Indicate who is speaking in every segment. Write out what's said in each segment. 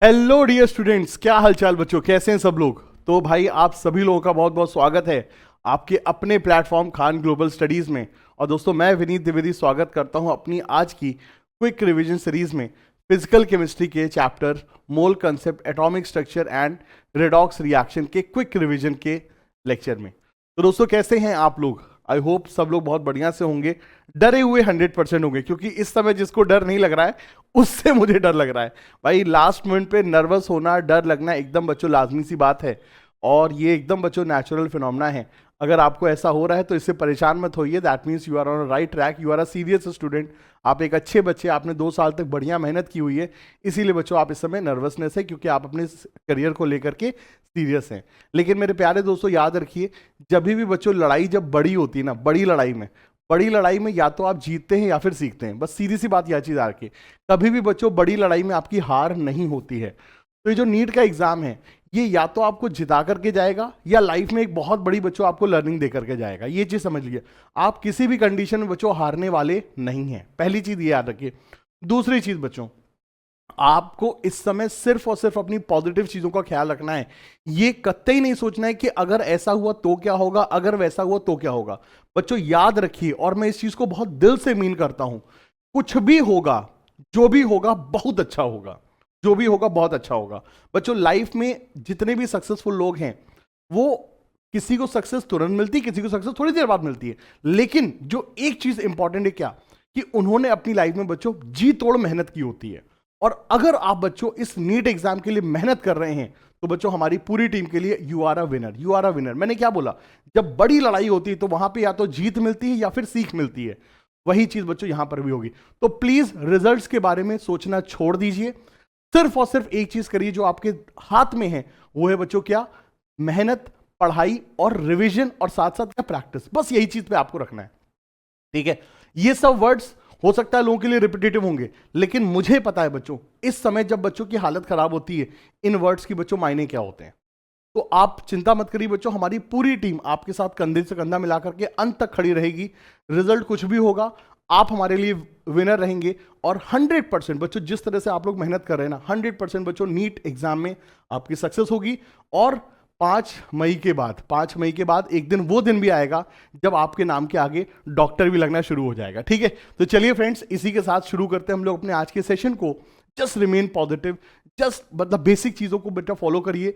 Speaker 1: Hello dear students, क्या हालचाल बच्चों, कैसे हैं सब लोग। तो भाई आप सभी लोगों का बहुत बहुत स्वागत है आपके अपने प्लेटफॉर्म खान ग्लोबल स्टडीज में। और दोस्तों मैं विनीत द्विवेदी स्वागत करता हूं अपनी आज की क्विक रिवीजन सीरीज में फिजिकल केमिस्ट्री के chapter mole concept, atomic structure and redox reaction के क्विक रिवीजन के लेक्चर में। तो दोस्तों कैसे हैं आप लोग। आई होप सब लोग बहुत बढ़िया से होंगे, डरे हुए 100% होंगे, क्योंकि इस समय जिसको डर नहीं लग रहा है उससे मुझे डर लग रहा है। भाई लास्ट मोमेंट पे नर्वस होना, डर लगना एकदम बच्चों लाजमी सी बात है, और ये एकदम बच्चों नेचुरल फिनोमेना है। अगर आपको ऐसा हो रहा है तो इससे परेशान मत होइए, that means you are on right track, you are a serious student. आप एक अच्छे बच्चे, आपने 2 साल तक बढ़िया मेहनत की हुई है, इसीलिए बच्चों आप इस समय नर्वसनेस है, क्योंकि आप अपने करियर को लेकर के सीरियस हैं। लेकिन मेरे प्यारे दोस्तों याद रखिए, जब भी बच्चों लड़ाई जब बड़ी होती है ना, बड़ी लड़ाई में या तो आप जीतते हैं या फिर सीखते हैं। बस सीधी सी बात यह चीज आ रखी है, कभी भी बच्चों बड़ी लड़ाई में आपकी हार नहीं होती है। तो ये जो नीट का एग्जाम है, ये या तो आपको जिता करके जाएगा या लाइफ में एक बहुत बड़ी बच्चों आपको लर्निंग दे करके जाएगा। ये चीज समझ लीजिए, आप किसी भी कंडीशन में बच्चों हारने वाले नहीं हैं। पहली चीज ये याद रखिए। दूसरी चीज बच्चों, आपको इस समय सिर्फ और सिर्फ अपनी पॉजिटिव चीजों का ख्याल रखना है। ये कतई नहीं सोचना है कि अगर ऐसा हुआ तो क्या होगा, अगर वैसा हुआ तो क्या होगा। बच्चों याद रखिए, और मैं इस चीज को बहुत दिल से मीन करता हूं, कुछ भी होगा, जो भी होगा बहुत अच्छा होगा, जो भी होगा बहुत अच्छा होगा। बच्चों लाइफ में जितने भी सक्सेसफुल लोग हैं, वो किसी को सक्सेस तुरंत मिलती है, किसी को सक्सेस थोड़ी देर बाद मिलती है, लेकिन जो एक चीज इंपॉर्टेंट है क्या, कि उन्होंने अपनी लाइफ में बच्चों जी तोड़ मेहनत की होती है। और अगर आप बच्चों इस नीट एग्जाम के लिए मेहनत कर रहे हैं तो बच्चों हमारी पूरी टीम के लिए you are a winner, you are a winner. मैंने क्या बोला, जब बड़ी लड़ाई होती है तो वहां पे या तो जीत मिलती है या फिर सीख मिलती है। वही चीज बच्चों यहां पर भी होगी। तो प्लीज रिजल्ट्स के बारे में सोचना छोड़ दीजिए, सिर्फ और सिर्फ एक चीज करिए जो आपके हाथ में है, वो है बच्चों क्या, मेहनत, पढ़ाई और रिवीजन, और साथ साथ क्या, प्रैक्टिस। बस यही चीज पे आपको रखना है, ठीक है। ये सब वर्ड्स हो सकता है लोगों के लिए रिपीटेटिव होंगे, लेकिन मुझे पता है बच्चों, इस समय जब बच्चों की हालत खराब होती है, इन वर्ड्स की बच्चों मायने क्या होते हैं। तो आप चिंता मत करिए बच्चों, हमारी पूरी टीम आपके साथ कंधे से कंधा मिला करके अंत तक खड़ी रहेगी। रिजल्ट कुछ भी होगा, आप हमारे लिए विनर रहेंगे। और 100% बच्चों जिस तरह से आप लोग मेहनत कर रहे हैं ना, 100% बच्चों नीट एग्जाम में आपकी सक्सेस होगी। और 5 मई के बाद एक दिन, वो दिन भी आएगा जब आपके नाम के आगे डॉक्टर भी लगना शुरू हो जाएगा, ठीक है। तो चलिए फ्रेंड्स, इसी के साथ शुरू करते हैं हम लोग अपने आज के सेशन को। जस्ट रिमेन पॉजिटिव, जस्ट मतलब बेसिक चीजों को बेटा फॉलो करिए,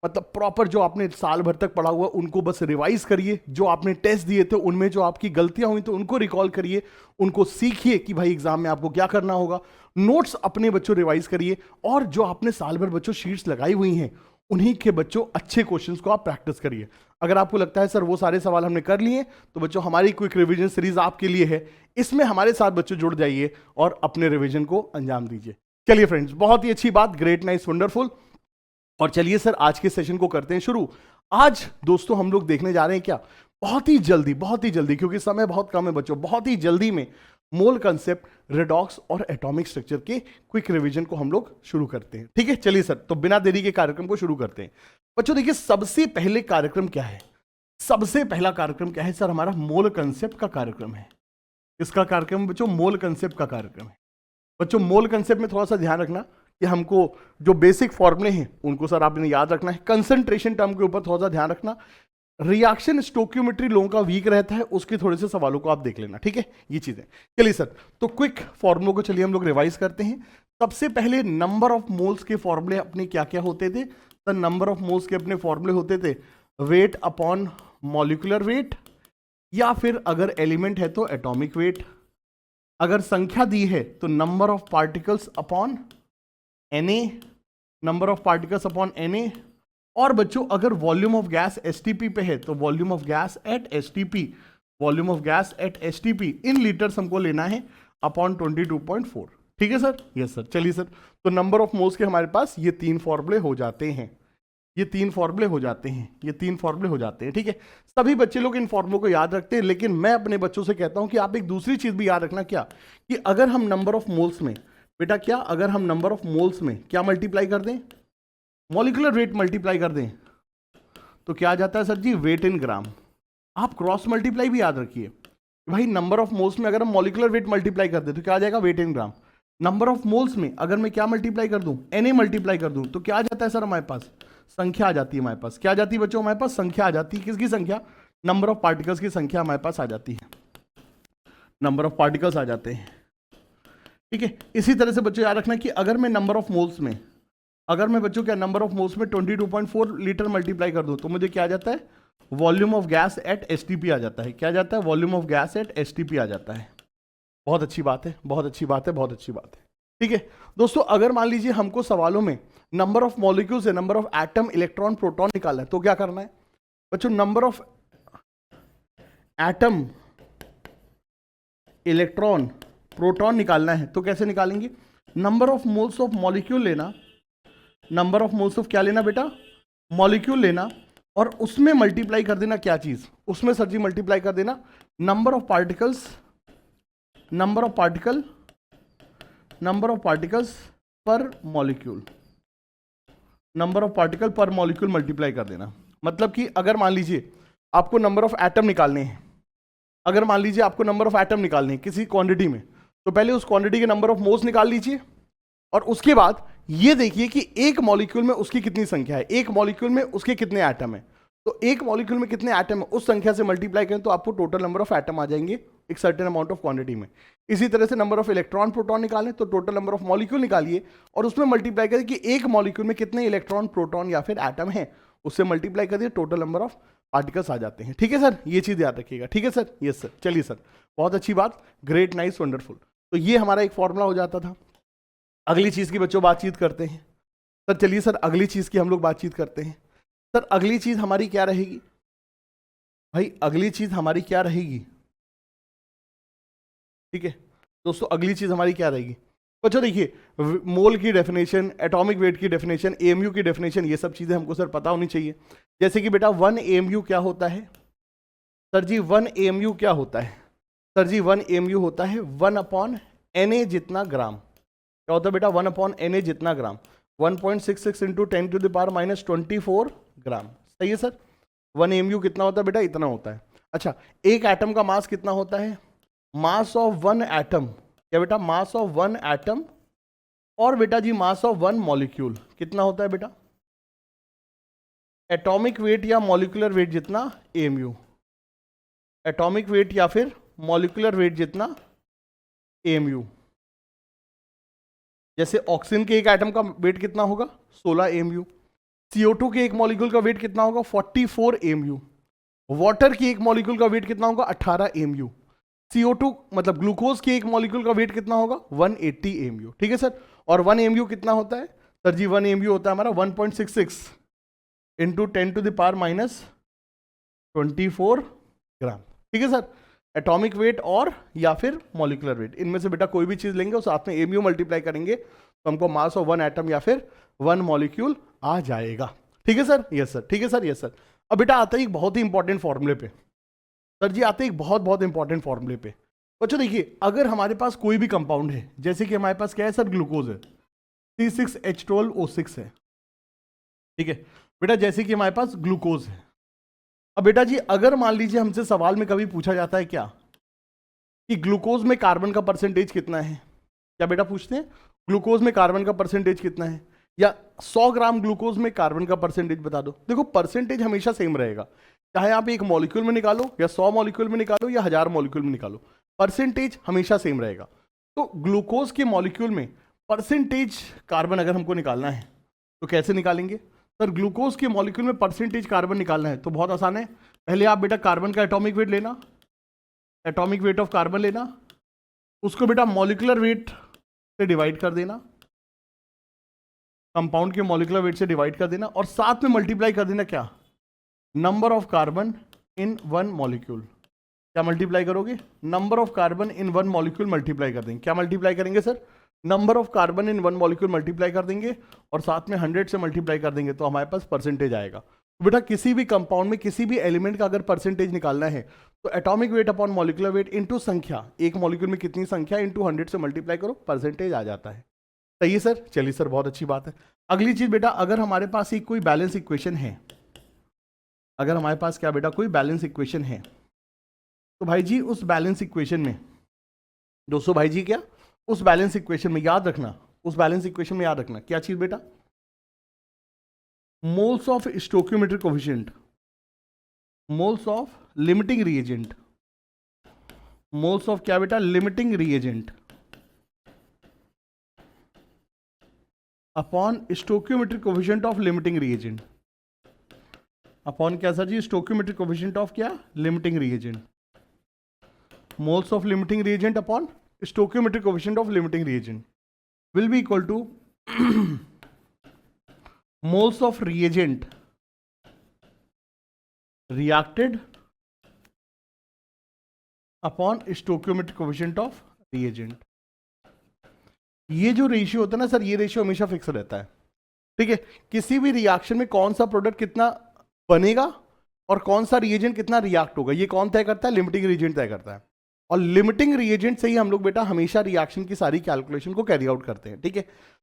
Speaker 1: मतलब प्रॉपर जो आपने साल भर तक पढ़ा हुआ उनको बस रिवाइज करिए, जो आपने टेस्ट दिए थे उनमें जो आपकी गलतियां हुई तो उनको रिकॉल करिए, उनको सीखिए कि भाई एग्जाम में आपको क्या करना होगा। नोट्स अपने बच्चों रिवाइज करिए, और जो आपने साल भर बच्चों शीट्स लगाई हुई हैं, उन्हीं के बच्चों अच्छे क्वेश्चंस को आप प्रैक्टिस करिए। अगर आपको लगता है सर वो सारे सवाल हमने कर लिए, तो बच्चों हमारी क्विक रिवीजन सीरीज आपके लिए है, इसमें हमारे साथ बच्चों जुड़ जाइए और अपने रिवीजन को अंजाम दीजिए। चलिए फ्रेंड्स, बहुत ही अच्छी बात, ग्रेट, नाइस, वंडरफुल। और चलिए सर आज के सेशन को करते हैं शुरू। आज दोस्तों हम लोग देखने जा रहे हैं क्या, बहुत ही जल्दी, क्योंकि समय बहुत कम है बच्चों, बहुत ही जल्दी में मोल कंसेप्ट, रेडॉक्स और एटॉमिक स्ट्रक्चर के क्विक रिवीजन को हम लोग शुरू करते हैं, ठीक है। चलिए सर, तो बिना देरी के कार्यक्रम को शुरू करते हैं। बच्चों देखिए, सबसे पहले कार्यक्रम क्या है, सबसे पहला कार्यक्रम क्या है सर, हमारा मोल कंसेप्ट का कार्यक्रम है। इसका कार्यक्रम बच्चों मोल कंसेप्ट का कार्यक्रम है। बच्चों मोल कंसेप्ट में थोड़ा सा ध्यान रखना कि हमको जो बेसिक फॉर्मूले हैं उनको सर आपने याद रखना है। कंसंट्रेशन टर्म के ऊपर थोड़ा सा ध्यान रखना। रिएक्शन स्टोक्योमेट्री लोगों का वीक रहता है, उसके थोड़े से सवालों को आप देख लेना, ठीक है। ये चीजें, चलिए सर, तो क्विक फॉर्मूलों को चलिए हम लोग रिवाइज करते हैं। सबसे पहले नंबर ऑफ मोल्स के फॉर्मूले अपने क्या क्या होते थे। तो नंबर ऑफ मोल्स के अपने फॉर्मूले होते थे वेट अपॉन मॉलिक्यूलर वेट, या फिर अगर एलिमेंट है तो एटॉमिक वेट, अगर संख्या दी है तो number of particles upon Na, number of particles upon Na। और बच्चों अगर वॉल्यूम ऑफ गैस एसटीपी पे है तो volume of gas at STP, volume of gas at STP in litres हमको लेना है अपॉन 22.4, ठीक है सर। यस सर, चलिए सर, तो नंबर ऑफ मोल्स के हमारे पास ये 3 फॉर्मूले हो जाते हैं, ये 3 फॉर्मूले हो जाते हैं, ये 3 फॉर्मूले हो जाते हैं, ठीक है। सभी बच्चे लोग इन फॉर्मूलों को याद रखते हैं, लेकिन मैं अपने बच्चों से कहता हूं कि आप एक दूसरी चीज भी याद रखना, क्या, कि अगर हम नंबर ऑफ मोल्स में बेटा, क्या अगर हम नंबर ऑफ मोल्स में क्या मल्टीप्लाई कर दें, मॉलिक्यूलर वेट मल्टीप्लाई कर दें, तो क्या आ जाता है सर जी, वेट इन ग्राम। आप क्रॉस मल्टीप्लाई भी याद रखिए, भाई नंबर ऑफ मोल्स में अगर हम मॉलिक्यूलर वेट मल्टीप्लाई कर दें तो क्या आ जाएगा, weight in gram. Number of moles में अगर मैं क्या मल्टीप्लाई कर दूं, Na मल्टीप्लाई कर दूं, तो क्या आ जाता है सर हमारे पास? संख्या आ जाती है हमारे पास। क्या आ जाती है बच्चों हमारे पास? संख्या आ जाती है। किसकी संख्या? नंबर ऑफ पार्टिकल्स की संख्या हमारे पास आ जाती है। नंबर ऑफ पार्टिकल्स आ जाते हैं। ठीक है, इसी तरह से बच्चों याद रखना कि अगर मैं नंबर ऑफ मोल्स में, अगर मैं बच्चों क्या नंबर ऑफ मोल्स में 22.4 लीटर मल्टीप्लाई कर दूं, तो मुझे क्या आ जाता है? Volume of gas at STP आ जाता है। क्या आ जाता है? Volume of gas at STP आ जाता है। बहुत अच्छी बात है, बहुत अच्छी बात है, बहुत अच्छी बात है। ठीक है दोस्तों, अगर मान लीजिए हमको सवालों में नंबर ऑफ मॉलिक्यूल्स है, number of atom, electron, proton निकालना है, तो क्या करना है बच्चों? Number of atom, electron, proton निकालना है। तो कैसे निकालेंगे? Number of moles of molecule लेना, नंबर ऑफ मोल्स ऑफ क्या लेना बेटा? मॉलिक्यूल लेना, और उसमें मल्टीप्लाई कर देना क्या चीज? उसमें सर जी मल्टीप्लाई कर देना number of particles, number of particle, number of particles पर मॉलिक्यूल, नंबर ऑफ पार्टिकल पर मॉलिक्यूल मल्टीप्लाई कर देना। मतलब कि अगर मान लीजिए आपको नंबर ऑफ एटम निकालने हैं, अगर मान लीजिए आपको नंबर ऑफ एटम निकालने हैं किसी क्वांटिटी में, तो पहले उस क्वांटिटी के नंबर ऑफ मोल्स निकाल लीजिए, और उसके बाद ये देखिए कि एक मॉलिक्यूल में उसकी कितनी संख्या है, एक मॉलिक्यूल में उसके कितने एटम है। तो एक मॉलिक्यूल में कितने एटम है उस संख्या से मल्टीप्लाई करें तो आपको टोटल नंबर ऑफ एटम आ जाएंगे एक सर्टेन अमाउंट ऑफ क्वांटिटी में। इसी तरह से नंबर ऑफ इलेक्ट्रॉन, प्रोटॉन निकालें तो टोटल नंबर ऑफ मॉलिक्यूल निकालिए और उसमें मल्टीप्लाई करें कि एक मॉलिक्यूल में कितने इलेक्ट्रॉन, प्रोटॉन या फिर एटम है, उससे मल्टीप्लाई करिए, टोटल नंबर ऑफ पार्टिकल्स आ जाते हैं। ठीक है सर, ये चीज याद रखिएगा। ठीक है सर, यस सर। चलिए सर, बहुत अच्छी बात, ग्रेट, नाइस, वंडरफुल। तो ये हमारा एक फॉर्मूला हो जाता था। अगली चीज की बच्चों बातचीत करते हैं सर। चलिए सर, अगली चीज की हम लोग बातचीत करते हैं। सर अगली चीज हमारी क्या रहेगी भाई? अगली चीज हमारी क्या रहेगी? ठीक है दोस्तों, अगली चीज हमारी क्या रहेगी बच्चों? देखिए, मोल की डेफिनेशन, एटॉमिक वेट की डेफिनेशन, एएमयू की डेफिनेशन, ये सब चीजें हमको सर पता होनी चाहिए। जैसे कि बेटा 1 एएमयू क्या होता है सर जी? 1 एएमयू क्या होता है सर जी? 1 एएमयू होता है 1/Na जितना ग्राम। क्या होता है बेटा? 1/Na जितना ग्राम, 1.66 इंटू 10⁻⁻24 ग्राम। सही है सर? 1 एएमयू कितना होता है बेटा? इतना होता है। अच्छा, एक एटम का मास कितना होता है? मास ऑफ 1 एटम, क्या बेटा? मास ऑफ 1 एटम, और बेटा जी मास ऑफ 1 मॉलिक्यूल कितना होता है बेटा? एटॉमिक वेट या मॉलिक्यूलर वेट जितना एएमयू, एटॉमिक वेट या फिर मॉलिक्यूलर वेट जितना एएमयू। जैसे ऑक्सीजन के एक एटम का वेट कितना होगा? 16 एएमयू। CO2 के एक मॉलिक्यूल का वेट कितना होगा? 44 एएमयू। वाटर की एक मॉलिक्यूल का वेट कितना होगा? 18 एएमयू। CO2 मतलब ग्लूकोज के एक मॉलिक्यूल का वेट कितना होगा? 180 एएमयू। ठीक है सर? और 1 एएमयू कितना होता है सर जी? 1 एएमयू होता है हमारा 1.66 इंटू 10⁻⁻24 ग्राम। ठीक है सर? एटॉमिक वेट और या फिर मॉलिक्यूलर वेट, इनमें से बेटा कोई भी चीज लेंगे और साथ में एएमयू मल्टीप्लाई करेंगे तो हमको मास ऑफ 1 एटम या फिर 1 मॉलिक्यूल आ जाएगा। ठीक है सर? Yes sir. ठीक है सर? Yes sir. अब बेटा आता है एक बहुत ही इंपॉर्टेंट फॉर्मूले पे सर जी, आते हैं एक बहुत बहुत इंपॉर्टेंट फॉर्मूले पे। बच्चों देखिए, अगर हमारे पास कोई भी कंपाउंड है, जैसे कि हमारे पास क्या है सर? ग्लूकोज है, C6H12O6 है। ठीक है बेटा, जैसे कि हमारे पास ग्लूकोज है। अब बेटा जी अगर मान लीजिए हमसे सवाल में कभी पूछा जाता है क्या कि ग्लूकोज में कार्बन का परसेंटेज कितना है, क्या बेटा पूछते हैं ग्लूकोज में कार्बन का परसेंटेज कितना है, या 100 ग्राम ग्लूकोज में कार्बन का परसेंटेज बता दो। देखो परसेंटेज हमेशा सेम रहेगा, चाहे आप एक मॉलिक्यूल में निकालो या 100 मॉलिक्यूल में निकालो या 1000 मॉलिक्यूल में निकालो, परसेंटेज हमेशा सेम रहेगा। तो ग्लूकोज के मॉलिक्यूल में परसेंटेज कार्बन अगर हमको निकालना है तो कैसे निकालेंगे सर? ग्लूकोज के मॉलिक्यूल में परसेंटेज कार्बन निकालना है तो बहुत आसान है। पहले आप बेटा कार्बन का एटॉमिक वेट लेना, एटॉमिक वेट ऑफ कार्बन लेना, उसको बेटा मॉलिक्यूलर वेट से डिवाइड कर देना, कंपाउंड के मॉलिक्यूलर वेट से डिवाइड कर देना, और साथ में मल्टीप्लाई कर देना क्या? Number of carbon in 1 molecule. क्या मल्टीप्लाई करोगे? Number of carbon in 1 molecule multiply कर देंगे। क्या मल्टीप्लाई करेंगे sir? Number of carbon in 1 molecule multiply कर देंगे और साथ में 100 से मल्टीप्लाई कर देंगे तो हमारे पास परसेंटेज आएगा। तो बेटा किसी भी कंपाउंड में किसी भी एलिमेंट का अगर परसेंटेज निकालना है तो atomic weight upon molecular weight into संख्या, एक मॉलिक्यूल में कितनी संख्या इनटू 100 से मल्टीप्लाई करो, परसेंटेज आ जाता है। सही है सर? चलिए सर, बहुत अच्छी बात है। अगली चीज बेटा, अगर हमारे पास एक कोई बैलेंस इक्वेशन है, अगर हमारे पास क्या बेटा कोई बैलेंस इक्वेशन है, तो भाई जी उस बैलेंस इक्वेशन में दोस्तों भाई जी क्या उस बैलेंस इक्वेशन में याद रखना, उस बैलेंस इक्वेशन में याद रखना क्या चीज बेटा, moles of stoichiometric coefficient, moles of limiting reagent, moles of क्या बेटा, limiting reagent upon stoichiometric coefficient of limiting reagent, upon क्या सर जी, स्टोकियोमेट्रिक कोफिशिएंट ऑफ क्या, limiting reagent, moles of limiting reagent upon stoichiometric coefficient of limiting reagent will be equal to moles of reagent reacted upon stoichiometric coefficient of reagent. ये जो ratio होता है ना sir, ये ratio हमेशा fix रहता है, ठीक है। किसी भी रिएक्शन में कौन सा प्रोडक्ट कितना बनेगा और कौन सा रिएजेंट कितना रिएक्ट होगा, ये कौन तय करता है, लिमिटिंग रिएजेंट तय करता है। और लिमिटिंग रिएजेंट से ही हम लोग बेटा हमेशा रिएक्शन की सारी कैलकुलेशन को कैरी आउट करते हैं, ठीक है।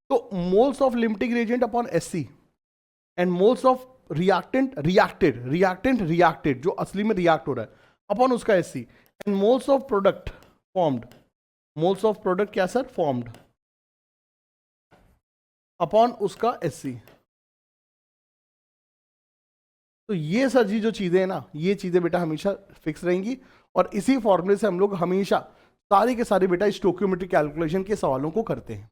Speaker 1: तो moles of limiting reagent upon SC and moles of reacted जो असली में रिएक्ट हो रहा है अपॉन उसका SC, and moles of product formed, moles of product क्या सर, फॉर्म्ड अपॉन उसका एससी। तो ये सर जी जो चीजें हैं ना, ये चीजें बेटा हमेशा फिक्स रहेंगी और इसी फॉर्मूले से हम लोग हमेशा सारे के सारे बेटा स्टोकियोमेट्रिक कैलकुलेशन के सवालों को करते हैं,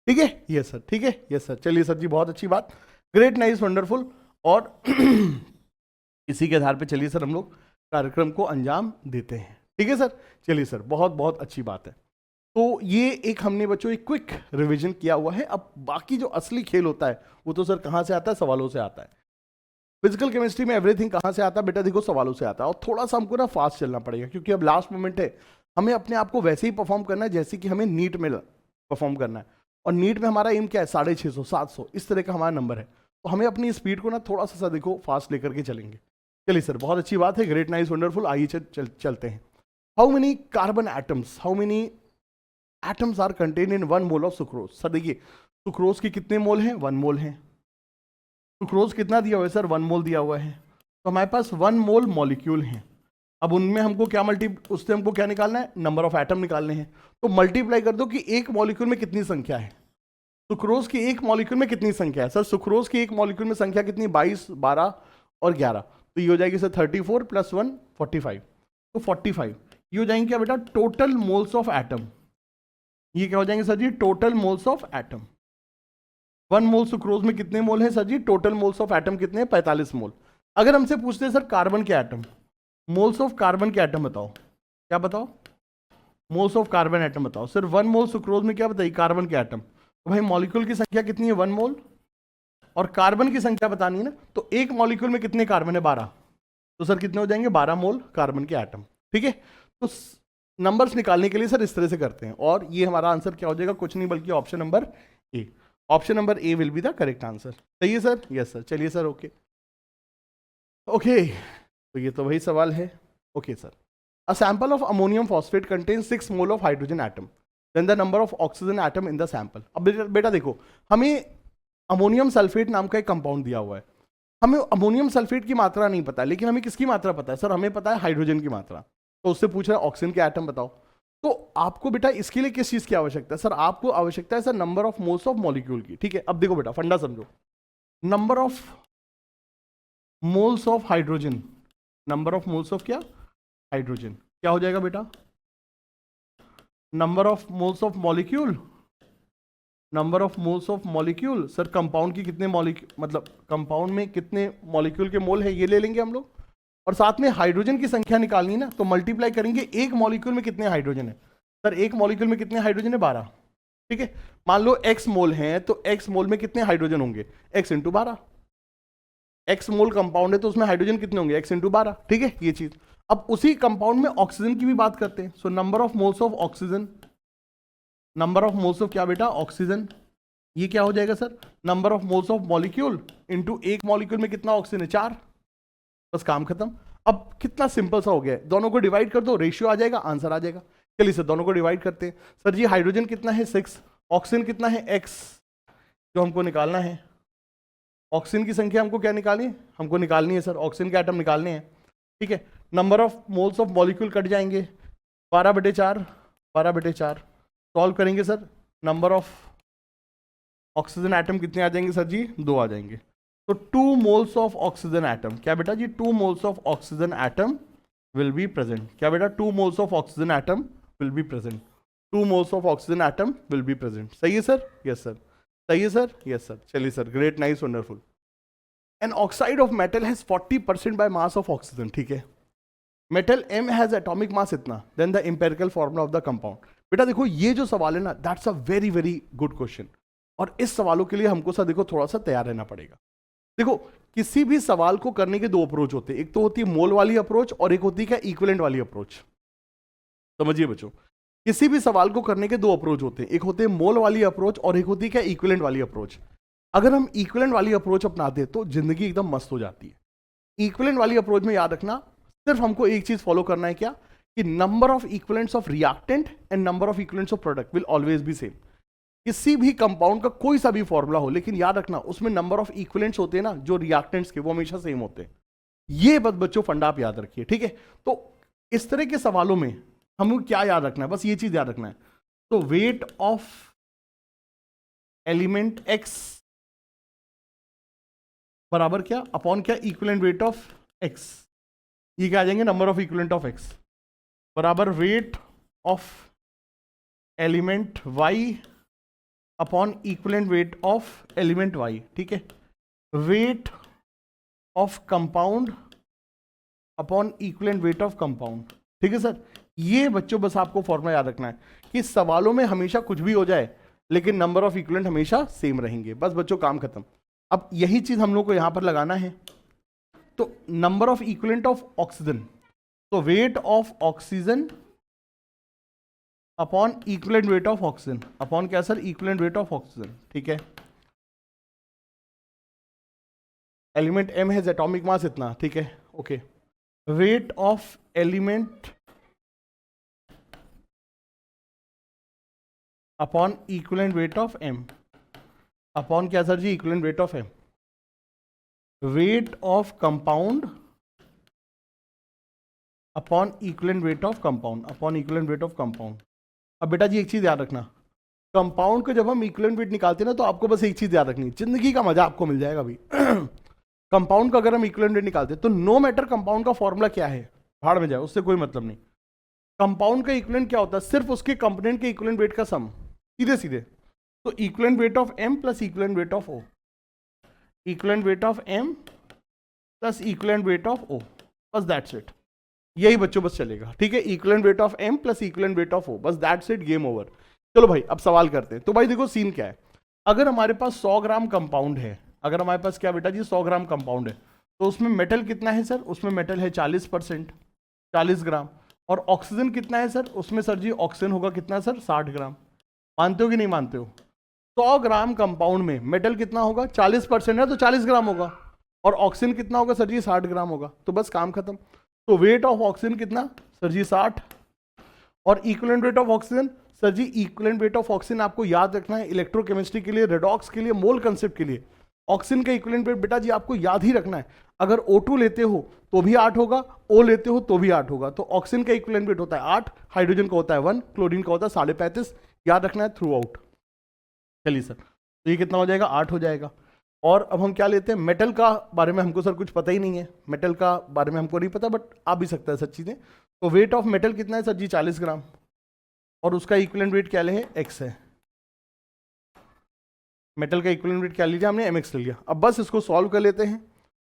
Speaker 1: ठीक है। यस सर, ठीक है, यस सर। चलिए सर जी, बहुत अच्छी बात, ग्रेट, नाइस, वंडरफुल। और इसी के आधार पे चलिए सर हम लोग कार्यक्रम को अंजाम देते हैं, ठीक है सर। चलिए सर, बहुत बहुत अच्छी बात है। तो ये एक हमने बच्चों एक क्विक रिवीजन किया हुआ है। अब बाकी जो असली खेल होता है वो तो सर कहाँ से आता है, सवालों से आता है। फिजिकल केमिस्ट्री में एवरीथिंग कहाँ से आता है बेटा, देखो सवालों से आता है। और थोड़ा सा हमको ना फास्ट चलना पड़ेगा क्योंकि अब लास्ट मोमेंट है, हमें अपने आप को वैसे ही परफॉर्म करना है जैसे कि हमें नीट में परफॉर्म करना है। और नीट में हमारा एम क्या है, 650 700 इस तरह का हमारा नंबर है। तो हमें अपनी स्पीड को ना थोड़ा सा देखो फास्ट लेकर के चलेंगे। चलिए सर, बहुत अच्छी बात है, ग्रेट, नाइस, वंडरफुल। आइए चलते हैं। How many carbon atoms, how many atoms are contain in 1 mole of sucrose. Sir देखिए, सुक्रोज के कितने मोल हैं, 1 मोल हैं। सुक्रोज कितना दिया हुआ है सर, 1 मोल दिया हुआ है। तो हमारे पास 1 मोल मॉलिक्यूल हैं। अब उनमें हमको क्या उससे हमको क्या निकालना है, नंबर ऑफ एटम निकालने हैं। तो मल्टीप्लाई कर दो कि एक मॉलिक्यूल में कितनी संख्या है। सुक्रोज की एक मॉलिक्यूल में कितनी संख्या है सर, सुक्रोज की एक मॉलिक्यूल में संख्या कितनी, 22, 12 और 11। तो ये हो जाएगी सर 34 + 1 45। तो 45 ये हो जाएंगे क्या बेटा, टोटल मोल्स ऑफ एटम। ये क्या हो जाएंगे सर जी, total moles of atom. 1 mole sucrose में कितने मोल है सर जी, टोटल मोल्स ऑफ एटम कितने हैं, 45 मोल। अगर हमसे पूछते हैं सर कार्बन के एटम, मोल्स ऑफ कार्बन के एटम बताओ, क्या बताओ, मोल्स ऑफ कार्बन एटम बताओ। सर 1 मोल सुक्रोज में क्या बताइए, कार्बन के एटम। तो भाई मॉलिक्यूल की संख्या कितनी है, 1 मोल, और कार्बन की संख्या बतानी है ना। तो एक मॉलिक्यूल में कितने कार्बन है, 12। तो सर कितने हो जाएंगे, 12 मोल कार्बन के एटम, ठीक है। तो नंबर्स निकालने के लिए सर इस तरह से करते हैं। और ये हमारा आंसर क्या हो जाएगा, कुछ नहीं बल्कि option number A. Option number A will be the correct answer. सही है सर, यस सर। चलिए सर, ओके ओके, तो ये तो वही सवाल है। Okay sir, a sample of ammonium phosphate contains 6 mole of hydrogen atom, then the number of oxygen atom in the sample. अब बेटा देखो, हमें अमोनियम सल्फेट नाम का एक कंपाउंड दिया हुआ है। हमें अमोनियम सल्फेट की मात्रा नहीं पता, लेकिन हमें किसकी मात्रा पता है सर, हमें पता है हाइड्रोजन की मात्रा। तो उससे पूछ रहा है ऑक्सीजन के एटम बताओ। तो आपको बेटा इसके लिए किस चीज की आवश्यकता है सर, आपको आवश्यकता है sir number of moles of molecule की, ठीक है। अब देखो बेटा फंडा समझो, number of moles of hydrogen, number of moles of क्या, हाइड्रोजन, क्या हो जाएगा बेटा, number of moles of molecule, number of moles of molecule. Sir compound की कितने मॉलिक्यूल, मतलब कंपाउंड में कितने मॉलिक्यूल के मोल है ये ले लेंगे हम लोग। और साथ में हाइड्रोजन की संख्या निकालनी ना, तो मल्टीप्लाई करेंगे एक मॉलिक्यूल में कितने हाइड्रोजन है। सर एक मॉलिक्यूल में कितने हाइड्रोजन है, 12, ठीक है। मान लो x मोल हैं, तो x मोल में कितने हाइड्रोजन होंगे, x × 12। x मोल कंपाउंड है तो उसमें हाइड्रोजन कितने होंगे, x × 12, ठीक है ये चीज। अब उसी कंपाउंड में ऑक्सीजन की भी बात करते हैं। So number of moles of oxygen, number of moles of क्या बेटा, ऑक्सीजन। ये क्या हो जाएगा sir, number of moles of molecule into एक मॉलिक्यूल में कितना ऑक्सीजन है, 4। बस काम खत्म। अब कितना सिंपल सा हो गया है, दोनों को डिवाइड कर दो, रेशियो आ जाएगा, आंसर आ जाएगा। चलिए सर दोनों को डिवाइड करते हैं। सर जी हाइड्रोजन कितना है, 6, ऑक्सीजन कितना है, x, जो हमको निकालना है। ऑक्सीजन की संख्या हमको क्या निकालनी है, हमको निकालनी है सर, ऑक्सीजन के एटम निकालने हैं, ठीक है। Number of moles of molecule cut जाएंगे, 12/4, 12/4। सॉल्व करेंगे sir, number of oxygen atom कितने आ जाएंगे सर जी? 2 आ जाएंगे। तो 2 मोल्स ऑफ ऑक्सीजन एटम, क्या बेटा जी? 2 moles of oxygen atom will be present. क्या बेटा? 2 moles of oxygen atom will be present. 2 moles of oxygen atom will be present. सही है सर? Yes sir. सही है सर? Yes sir. चलिए sir, great, nice, wonderful. An oxide of metal has 40% by mass of oxygen. ठीक है, metal M has atomic mass इतना, then the empirical formula of the compound. बेटा देखो ये जो सवाल है ना, that's a very very good question, और इस सवालों के लिए हमको सर देखो थोड़ा सा तैयार रहना पड़ेगा। देखो किसी भी सवाल को करने के 2 अप्रोच होते हैं, एक तो होती है मोल वाली अप्रोच और एक होती है क्या? इक्विवेलेंट वाली अप्रोच। समझिए बच्चों, किसी भी सवाल को करने के 2 अप्रोच होते हैं, एक होते हैं मोल वाली अप्रोच और एक होती है क्या? इक्विवेलेंट वाली अप्रोच। अगर हम इक्विवेलेंट वाली अप्रोच अपनाते हैं तो जिंदगी एकदम मस्त हो जाती है। इक्विवेलेंट वाली अप्रोच में याद रखना, सिर्फ हमको एक चीज फॉलो करना है, क्या? कि number of equivalents of reactant and number of equivalents of product will always be same. किसी भी कंपाउंड का कोई सा भी फॉर्मूला हो, लेकिन याद रखना उसमें नंबर ऑफ इक्विवेलेंट्स होते हैं ना, जो रिएक्टेंट्स के, वो हमेशा सेम होते हैं। ये बस बच्चों फंडा आप याद रखिए, ठीक है? तो इस तरह के सवालों में हमको क्या याद रखना है? बस ये चीज याद रखना है। तो वेट ऑफ एलिमेंट एक्स बराबर क्या? अपॉन क्या? Equivalent weight of X. ये क्या आ जाएंगे? Number of equivalent of X बराबर weight of element Y upon equivalent weight of element Y. ठीक है, weight of compound upon equivalent weight of compound. ठीक है सर, ये बच्चों बस आपको फॉर्मूला याद रखना है कि सवालों में हमेशा कुछ भी हो जाए लेकिन नंबर ऑफ इक्विवेलेंट हमेशा सेम रहेंगे। बस बच्चों काम खत्म। अब यही चीज हम लोग को यहां पर लगाना है। तो number of equivalent of oxygen, तो weight of oxygen upon equivalent weight of oxygen, upon क्या sir? Equivalent weight of oxygen. ठीक है, element M has atomic mass इतना। ठीक है, okay, weight of element upon equivalent weight of M, upon क्या sir जी? Equivalent weight of M। Weight of compound upon equivalent weight of compound, upon equivalent weight of compound. अब बेटा जी एक चीज याद रखना, कंपाउंड को जब हम इक्विवेलेंट वेट निकालते हैं ना, तो आपको बस एक चीज याद रखनी, जिंदगी का मजा आपको मिल जाएगा अभी। कंपाउंड का अगर हम इक्विवेलेंट वेट निकालते हैं तो नो मैटर कंपाउंड का फॉर्मूला क्या है, भाड़ में जाए, उससे कोई मतलब नहीं। कंपाउंड का इक्विवेलेंट क्या होता है? सिर्फ उसके कंपोनेंट के इक्विवेलेंट वेट का सम, सीधे सीधे। तो equivalent weight of M plus equivalent weight of O, equivalent weight of M plus equivalent weight of O, बस दैट्स इट। यही बच्चों बस चलेगा। ठीक है, equivalent weight of M plus equivalent weight of O, बस दैट्स इट, गेम ओवर। चलो भाई अब सवाल करते हैं। तो भाई देखो सीन क्या है, अगर हमारे पास 100 ग्राम कंपाउंड है, अगर हमारे पास क्या बेटा जी 100 ग्राम कंपाउंड है, तो उसमें मेटल कितना है सर? उसमें मेटल है 40%, 40 ग्राम। और ऑक्सीजन कितना है सर? उसमें सर जी ऑक्सीजन होगा कितना सर? 60 ग्राम। मानते हो कि नहीं मानते हो? 100 ग्राम कंपाउंड में मेटल कितना होगा? 40% है तो 40 ग्राम होगा, और ऑक्सीजन कितना होगा सर जी? 60 ग्राम होगा। तो बस काम खत्म। तो वेट ऑफ ऑक्सीजन कितना सर जी? 60। और equivalent weight of oxygen sir जी, इक्विवेलेंट वेट ऑफ ऑक्सीजन आपको याद रखना है इलेक्ट्रोकेमिस्ट्री के लिए, रेडॉक्स के लिए, मोल कंसेप्ट के लिए। ऑक्सीजन का इक्विवेलेंट वेट बेटा जी आपको याद ही रखना है। अगर O2 लेते हो तो भी 8 होगा, O लेते हो तो भी 8 होगा। तो ऑक्सीजन का इक्विवेलेंट वेट होता है 8, हाइड्रोजन का होता है 1, क्लोरीन का होता है 35.5। याद रखना है थ्रू आउट। चलिए सर, तो ये कितना हो जाएगा? 8 हो जाएगा। और अब हम क्या लेते हैं? मेटल का बारे में हमको सर कुछ पता ही नहीं है, मेटल का बारे में हमको नहीं पता, बट आ भी सकता है सर चीजें। तो वेट ऑफ मेटल कितना है सर जी? 40 ग्राम, और उसका इक्विवेलेंट वेट क्या ले? X है। मेटल का इक्विवेलेंट वेट क्या लीजिए हमने? MX ले लिया। अब बस इसको सॉल्व कर लेते हैं।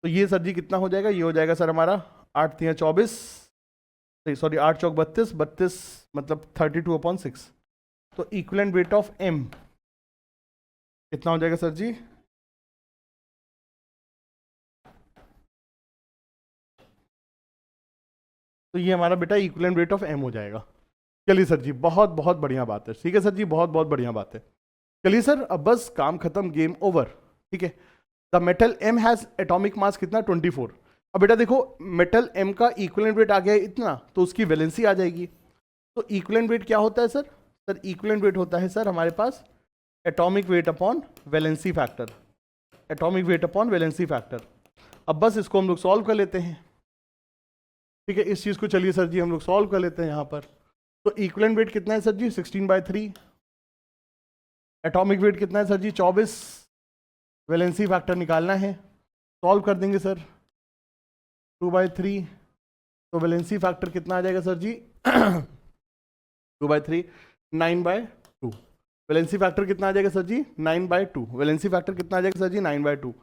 Speaker 1: तो ये सर जी कितना हो जाएगा? ये हो जाएगा सर हमारा 8 3 24, सॉरी 8 चौक 32, 32 मतलब 32/6। तो इक्विवेलेंट वेट ऑफ M कितना हो जाएगा सर जी? तो ये हमारा बेटा इक्विवेलेंट वेट ऑफ M हो जाएगा। चलिए सर जी, बहुत बहुत बढ़िया बात है। ठीक है सर जी, बहुत बहुत बढ़िया बात है। चलिए सर, अब बस काम खत्म, गेम ओवर। ठीक है, the metal M has atomic मास कितना? 24। अब बेटा देखो, मेटल M का इक्विवेलेंट वेट आ गया है इतना, तो उसकी वैलेंसी आ जाएगी। तो इक्विवेलेंट वेट क्या होता है सर? सर इक्विवेलेंट वेट होता है सर हमारे पास atomic weight upon valency factor, atomic weight upon valency factor. अब बस इसको हम लोग सॉल्व कर लेते हैं। ठीक है, इस चीज़ को चलिए सर जी हम लोग सॉल्व कर लेते हैं यहाँ पर। तो इक्विवेलेंट वेट कितना है सर जी? 16/3 एटॉमिक वेट कितना है सर जी 24, वैलेंसी फैक्टर निकालना है, सॉल्व कर देंगे सर 2/3, तो वैलेंसी फैक्टर कितना आ जाएगा सर जी 2/3 9/2, वैलेंसी फैक्टर कितना आ जाएगा सर जी 9/2, वैलेंसी फैक्टर कितना आ जाएगा सर जी 9/2।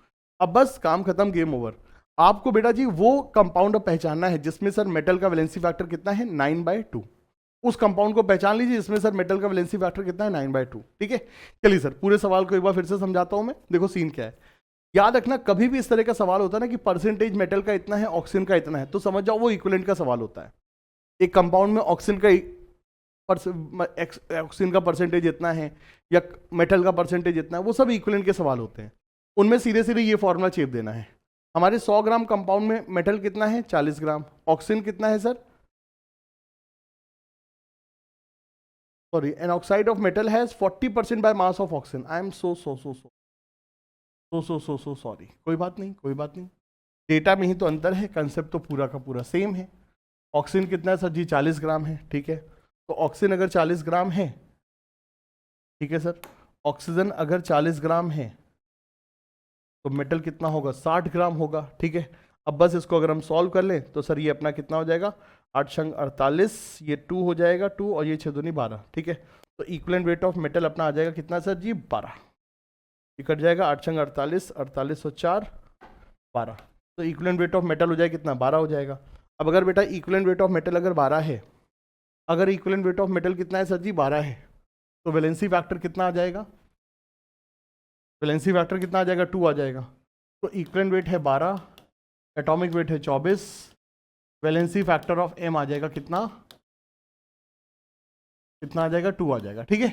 Speaker 1: अब बस काम खत्म, गेम ओवर। आपको बेटा जी वो कंपाउंड पहचानना है जिसमें सर मेटल का वैलेंसी फैक्टर कितना है 9/2, उस कंपाउंड को पहचान लीजिए जिसमें सर मेटल का वैलेंसी फैक्टर कितना है 9/2। ठीक है, चलिए सर पूरे सवाल को एक बार फिर से समझाता हूं मैं। देखो सीन क्या है, याद रखना कभी भी इस तरह का सवाल होता है ना कि परसेंटेज मेटल का इतना है ऑक्सीजन का इतना है, तो समझ जाओ वो इक्विवेलेंट का सवाल होता है। एक कंपाउंड में ऑक्सीजन का परसेंटेज इतना है या मेटल का परसेंटेज इतना है, वो सब इक्विवेलेंट के सवाल होते हैं। उनमें सीधे सीधे ये फॉर्मूला चेप देना है। हमारे 100 ग्राम कंपाउंड में मेटल कितना है 40 ग्राम, ऑक्सीजन कितना है sir, sorry an oxide of metal has 40% by mass of oxygen. I am so sorry, कोई बात नहीं कोई बात नहीं, डेटा में ही तो अंतर है, कंसेप्ट तो पूरा का पूरा सेम है। ऑक्सीजन कितना है सर जी 40 ग्राम है। ठीक है, तो ऑक्सीजन अगर 40 ग्राम है, ठीक है सर, ऑक्सीजन अगर 40 ग्राम है तो मेटल कितना होगा 60 ग्राम होगा। ठीक है, अब बस इसको अगर हम सॉल्व कर लें तो सर ये अपना कितना हो जाएगा 8 छंग 48, ये 2 हो जाएगा 2 और ये 6 दूनी 12। ठीक है, तो इक्विवेलेंट वेट ऑफ मेटल अपना आ जाएगा कितना सर जी 12, ये कट जाएगा 8 छंग 48, 48 और 4 12, तो इक्विवेलेंट वेट ऑफ मेटल हो जाएगा कितना 12 हो जाएगा। अब अगर बेटा इक्विवेलेंट वेट ऑफ मेटल अगर 12 है, अगर इक्विवेलेंट वेट ऑफ मेटल कितना है सर जी 12 है, तो वैलेंसी फैक्टर कितना आ जाएगा, वैलेंसी फैक्टर कितना आ जाएगा 2 आ जाएगा। तो इक्विवेलेंट वेट है 12, एटॉमिक वेट है 24, वैलेंसी फैक्टर ऑफ एम आ जाएगा कितना, कितना आ जाएगा 2 आ जाएगा। ठीक है,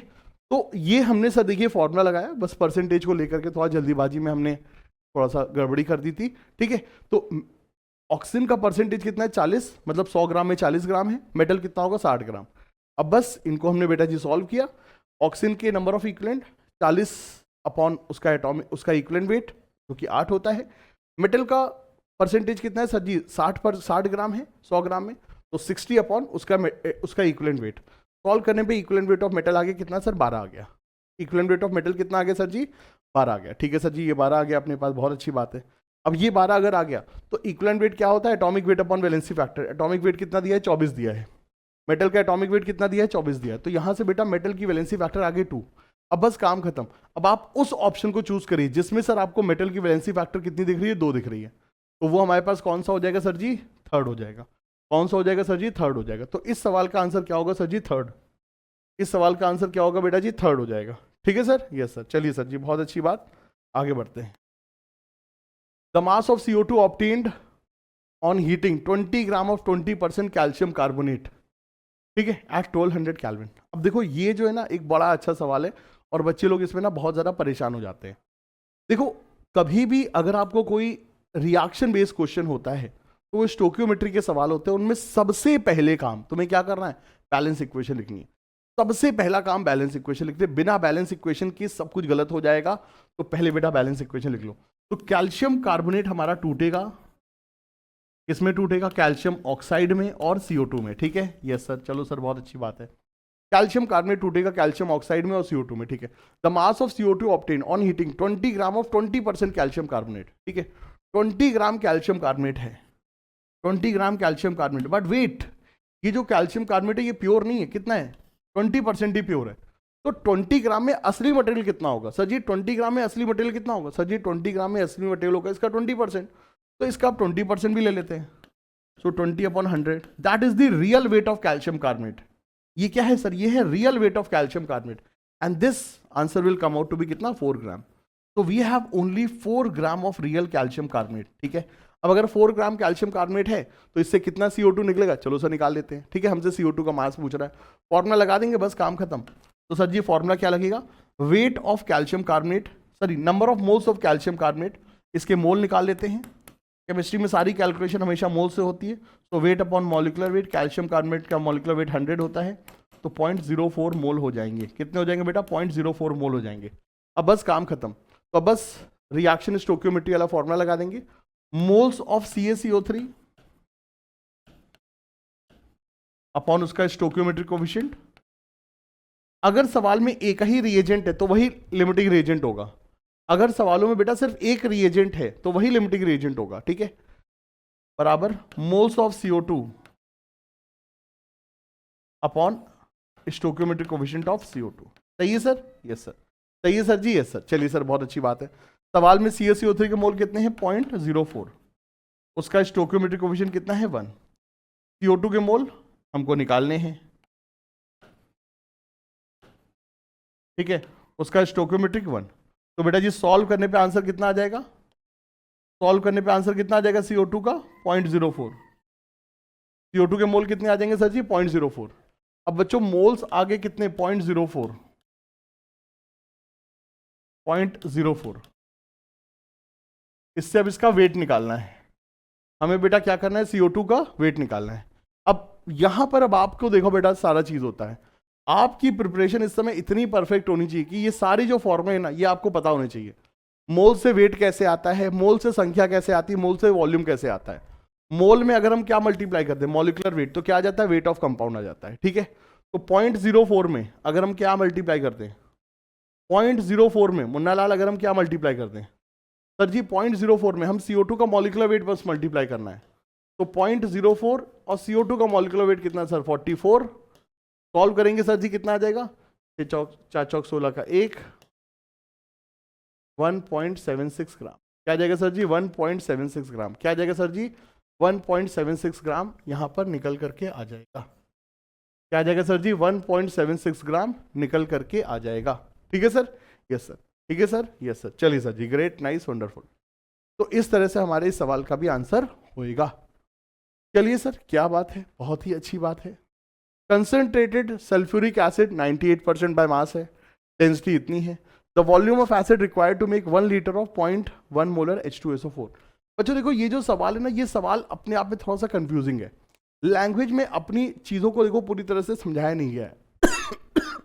Speaker 1: तो ये हमने सर देखिए फॉर्मूला लगाया, बस परसेंटेज को लेकर के थोड़ा जल्दीबाजी में हमने थोड़ा सा गड़बड़ी कर दी थी। ठीक है, तो ऑक्सीजन का परसेंटेज कितना है 40, मतलब 100 ग्राम में 40 ग्राम है, मेटल कितना होगा 60 ग्राम। अब बस इनको हमने बेटा जी सॉल्व किया, ऑक्सीजन के नंबर ऑफ इक्विवेलेंट 40 अपॉन उसका एटॉमिक उसका इक्विवेलेंट वेट जो कि 8 होता है, मेटल का परसेंटेज कितना है सर जी 60 ग्राम है 100 ग्राम में, तो 60 अपॉन उसका इक्विवेलेंट वेट। सॉल्व करने पे इक्विवेलेंट वेट ऑफ मेटल आ गया कितना सर 12 आ गया। इक्विवेलेंट वेट ऑफ मेटल कितना आ गया सर जी 12 आ गया। ठीक है सर जी, ये 12 आ गया अपने पास, बहुत अच्छी बात है। अब ये 12 अगर आ गया तो इक्विवेलेंट वेट क्या होता है atomic weight upon valency factor. Atomic wait कितना दिया है 24 दिया है, मेटल का एटॉमिक वेट कितना दिया है 24 दिया है, तो यहां से बेटा मेटल की वैलेंसी फैक्टर आ गई 2। अब बस काम खत्म। अब आप उस ऑप्शन को चूज करिए जिसमें सर आपको मेटल की वैलेंसी फैक्टर कितनी दिख रही है 2 दिख रही है, तो वो हमारे पास कौन सा हो जाएगा सर जी थर्ड हो जाएगा। कौन सा हो जाएगा सर जी थर्ड हो जाएगा। तो इस सवाल का आंसर क्या होगा सर जी थर्ड, इस सवाल का आंसर क्या होगा बेटा जी थर्ड हो जाएगा। ठीक है सर, यस सर, चलिए सर जी बहुत अच्छी बात, आगे बढ़ते हैं। The mass of CO2 obtained on heating 20 gram of 20% calcium carbonate, ठीक है, एट 1200 केल्विन। अब देखो ये जो है ना एक बड़ा अच्छा सवाल है और बच्चे लोग इसमें ना बहुत ज़्यादा परेशान हो जाते हैं। देखो कभी भी अगर आपको कोई रिएक्शन बेस्ड क्वेश्चन होता है तो वो स्टोकियोमेट्री के सवाल होते हैं, उनमें सबसे पहले काम तुम्हें क्या करना है बैलेंस इक्वेशन लिखनी है। सबसे पहला काम बैलेंस इक्वेशन लिखते, बिना बैलेंस इक्वेशन के सब कुछ गलत हो जाएगा, तो पहले बेटा बैलेंस इक्वेशन लिख लो। तो कैल्शियम कार्बोनेट हमारा टूटेगा, किसमें टूटेगा कैल्शियम ऑक्साइड में और CO2 में। ठीक है, यस सर, चलो सर बहुत अच्छी बात है, कैल्शियम कार्बोनेट टूटेगा कैल्शियम ऑक्साइड में और CO2 में। ठीक है, the mass of CO2 obtain on heating 20 gram of 20% calcium carbonate. ठीक है, 20 ग्राम कैल्शियम कार्बोनेट है, 20 gram calcium carbonate, but weight ये जो कैल्शियम कार्बोनेट है ये प्योर नहीं है, कितना है 20% ही प्योर है। तो 20 ग्राम में असली मटेरियल कितना होगा सर जी 20 ग्राम में असली मटेरियल कितना होगा सर जी 20 ग्राम में असली मटेरियल होगा इसका 20%, तो इसका आप 20% भी ले लेते हैं। So 20/100 that is the real weight of calcium carbonate. ये क्या है सर, ये है real weight of calcium carbonate and this answer will come out to be कितना 4 ग्राम। तो we have only 4 gram of real calcium carbonate. ठीक है, अब अगर 4 ग्राम कैल्शियम कार्बोनेट है तो इससे कितना CO2 निकलेगा, चलो सर निकाल लेते हैं। ठीक है, हमसे CO2 का मास पूछ रहा है, फॉर्मूला लगा देंगे बस काम खत्म। तो सर जी फॉर्मूला क्या लगेगा, wait of calcium carbonate, sorry number of moles of calcium carbonate, इसके मोल निकाल लेते हैं। केमिस्ट्री में सारी कैलकुलेशन हमेशा मोल से होती है, तो weight upon molecular weight, calcium carbonate का मॉलिकुलर वेट 100 होता है, तो 0.04 मोल हो जाएंगे। कितने हो जाएंगे बेटा 0.04 मोल हो जाएंगे। अब बस काम खत्म, तो अब बस रिएक्शन स्टोकियोमेट्री वाला फॉर्मूला लगा देंगे, मोल्स ऑफ CaCO3 अपॉन उसका स्टोकियोमेट्रिक कोफिशिएंट, अगर सवाल में एक ही रिएजेंट है तो वही लिमिटिंग रिएजेंट होगा। अगर सवालों में बेटा सिर्फ एक रिएजेंट है तो वही लिमिटिंग रिएजेंट होगा, ठीक है। बराबर moles of CO2 upon stoichiometric coefficient of CO2। सही है सर? Yes sir. सही है सर जी? Yes sir. चलिए सर, बहुत अच्छी बात है। सवाल में CaCO3 के मोल कितने हैं? 0.04। उसका स्टोइकियोमेट्रिक कोएफिशिएंट कितना है? 1। CO2 के मोल हमको निकालने हैं, ठीक है। उसका स्टोइकियोमेट्रिक 1। तो बेटा जी सॉल्व करने पे आंसर कितना आ जाएगा? सॉल्व करने पे आंसर कितना आ जाएगा CO2 का? 0.04। CO2 के मोल कितने आ जाएंगे सर जी? 0.04। अब बच्चों मोल्स आगे कितने? 0.04। 0.04। इससे अब इसका वेट निकालना है हमें बेटा। क्या करना है? CO2 का वेट निकालना है। अब यहां पर अब आपको देखो बेटा, सारा चीज होता है। आपकी प्रिपरेशन इस समय इतनी परफेक्ट होनी चाहिए कि ये सारी जो फॉर्मूले है ना, ये आपको पता होने चाहिए। मोल से वेट कैसे आता है, मोल से संख्या कैसे आती है, मोल से वॉल्यूम कैसे आता है। मोल में अगर हम क्या मल्टीप्लाई करते हैं? मॉलिक्यूलर वेट, तो क्या आ जाता है? वेट ऑफ कंपाउंड आ जाता है, ठीक है। तो 0.04 में अगर हम क्या मल्टीप्लाई करते हैं? 0.04 में मुन्ना लाल अगर हम क्या मल्टीप्लाई करते हैं सर जी? 0.04 में हम CO2 का मॉलिक्यूलर वेट बस मल्टीप्लाई करना है। तो 0.04 और CO2 का मॉलिक्यूलर वेट कितना सर? 44। सॉल्व करेंगे सर जी, कितना आ जाएगा? 4 चौक 16 का 1, 1.76 ग्राम। क्या जाएगा सर जी? 1.76 ग्राम। क्या जाएगा सर जी? 1.76 ग्राम यहां पर निकल करके आ जाएगा। क्या जाएगा सर जी? 1.76 ग्राम निकल करके आ जाएगा, ठीक है सर? Yes sir. ठीक है सर? Yes sir. चलिए सर जी, ग्रेट, नाइस, वंडरफुल। तो इस तरह से हमारे इस सवाल का भी आंसर होएगा। चलिए सर, क्या बात है, बहुत ही अच्छी बात है। Concentrated sulphuric acid 98% by mass है, डेंसिटी इतनी है। The volume of acid required to make 1 litre of 0.1 molar H2SO4। बच्चों देखो, ये जो सवाल है ना, ये सवाल अपने आप में थोड़ा सा कंफ्यूजिंग है। लैंग्वेज में अपनी चीजों को देखो पूरी तरह से समझाया नहीं गया है।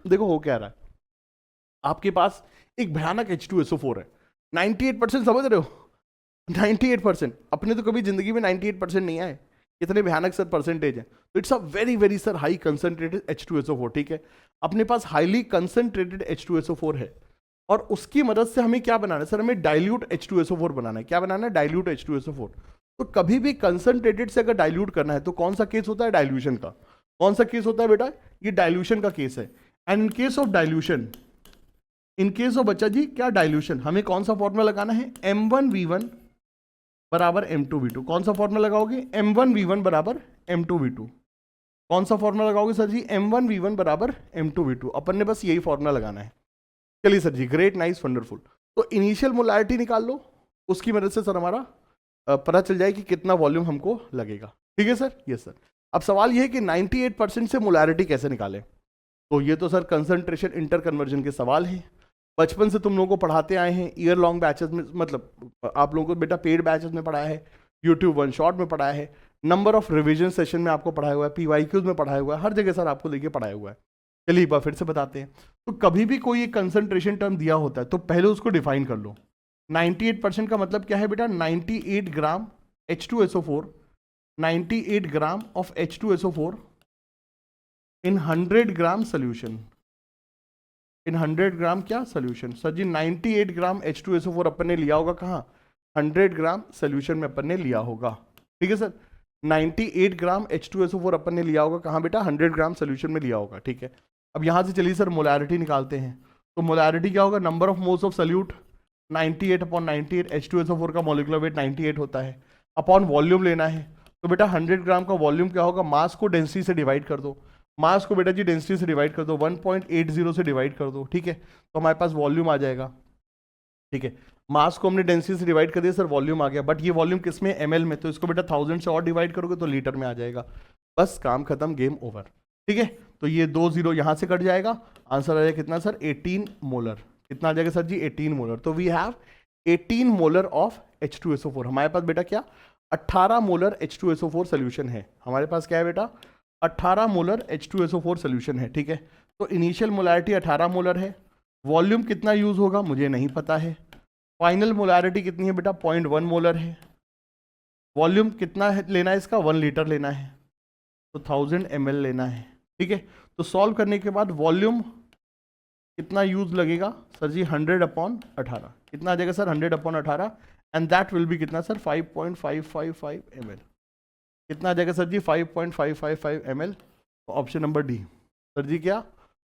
Speaker 1: देखो हो क्या रहा है, आपके पास एक भयानक H2SO4 है, 98% समझ रहे हो? 98%। अपने तो कभी जिंदगी में 98% नहीं आए, इतने भयानक सर परसेंटेज है। तो it's a very very sir high concentrated H2SO4, ठीक है। अपने पास हाईली कंसंट्रेटेड H2SO4 है, और उसकी मदद से हमें क्या बनाना है सर? हमें डाइल्यूट H2SO4 बनाना है। क्या बनाना है? Dilute H2SO4। तो कभी भी कंसंट्रेटेड से अगर डाइल्यूट करना है तो कौन सा केस होता है? डाइल्यूशन का। कौन सा केस होता है बेटा? ये डाइल्यूशन का केस है। And in case of dilution, in case of बच्चा जी क्या डाइल्यूशन, हमें कौन सा फॉर्मूला लगाना है? M1V1 बराबर M2V2। कौन सा फॉर्मूला लगाओगे? M1V1 बराबर M2V2। कौन सा फॉर्मूला लगाओगे सर जी? M1V1 बराबर M2V2। अपन ने बस यही फॉर्मूला लगाना है। चलिए सर जी, ग्रेट, नाइस, वंडरफुल। तो इनिशियल मोलारिटी निकाल लो, उसकी मदद से सर हमारा पता चल जाए कि कितना वॉल्यूम हमको लगेगा, ठीक है सर? Yes sir. अब सवाल यह है कि 98% से मोलारिटी कैसे निकालें? तो ये तो सर कंसंट्रेशन इंटर कन्वर्जन के सवाल हैं। बचपन से तुम लोगों को पढ़ाते आए हैं, ईयर लॉन्ग बैचेस में, मतलब आप लोगों को बेटा पेड बैचेस में पढ़ाया है, यूट्यूब वन शॉट में पढ़ाया है, नंबर ऑफ रिवीजन सेशन में आपको पढ़ाया हुआ है, PYQs में पढ़ाया हुआ है, हर जगह सर आपको लेके पढ़ाया हुआ है। चलिए एक बार फिर से बताते हैं। तो कभी भी कोई एक कंसंट्रेशन टर्म दिया होता है तो पहले उसको डिफाइन कर लो। 98% का मतलब क्या है बेटा? 98 ग्राम H2SO4, 98 gram of H2SO4 in 100 gram solution. इन 100 ग्राम क्या सोल्यूशन? सर जी 98 ग्राम H2SO4 अपन ने लिया होगा कहाँ? 100 ग्राम सोल्यूशन में अपन ने लिया होगा, ठीक है सर। 98 ग्राम H2SO4 अपन ने लिया होगा कहाँ बेटा? 100 ग्राम सोल्यूशन में लिया होगा, ठीक है। अब यहाँ से चलिए सर मोलारिटी निकालते हैं। तो मोलारिटी क्या होगा? Number of moles of solute 98 upon 98, H2SO4 का मॉलिक्यूलर वेट 98 होता है, अपॉन वॉल्यूम लेना है। तो बेटा 100 ग्राम का वॉल्यूम क्या होगा? मास को डेंसिटी से डिवाइड कर दो। मास को बेटा जी डेंसिटी से डिवाइड कर दो, 1.80 से डिवाइड कर दो, ठीक है। तो हमारे पास वॉल्यूम आ जाएगा, ठीक है। मास को हमने डेंसिटी से डिवाइड कर दिया सर, वॉल्यूम आ गया। बट ये वॉल्यूम किस में? ml में। तो इसको बेटा 1000 से और डिवाइड करोगे तो लीटर में आ जाएगा। बस काम खत्म, गेम ओवर, ठीक है। तो ये 2 0 यहाँ से कट जाएगा, आंसर आ जाएगा कितना सर? 18 मोलर। कितना आ जाएगा सर जी? 18 मोलर। तो we have 18 molar of H2SO4। हमारे पास बेटा क्या? 18 मोलर H2SO4 सोल्यूशन है। हमारे पास क्या है बेटा? 18 मोलर H2SO4 सोल्यूशन है, ठीक है। तो इनिशियल मोलारिटी 18 मोलर है। वॉल्यूम कितना यूज होगा मुझे नहीं पता है। फाइनल मोलारिटी कितनी है बेटा? 0.1 मोलर है। वॉल्यूम कितना है लेना है इसका? 1 लीटर लेना है, तो 1000 ml लेना है, ठीक है। तो सॉल्व करने के बाद वॉल्यूम कितना यूज लगेगा सर जी 100/18, कितना आ जाएगा sir 100/18 and that will be कितना सर 5.555 ml, कितना आ जाएगा सर जी 5.555 ml, option number D sir जी, क्या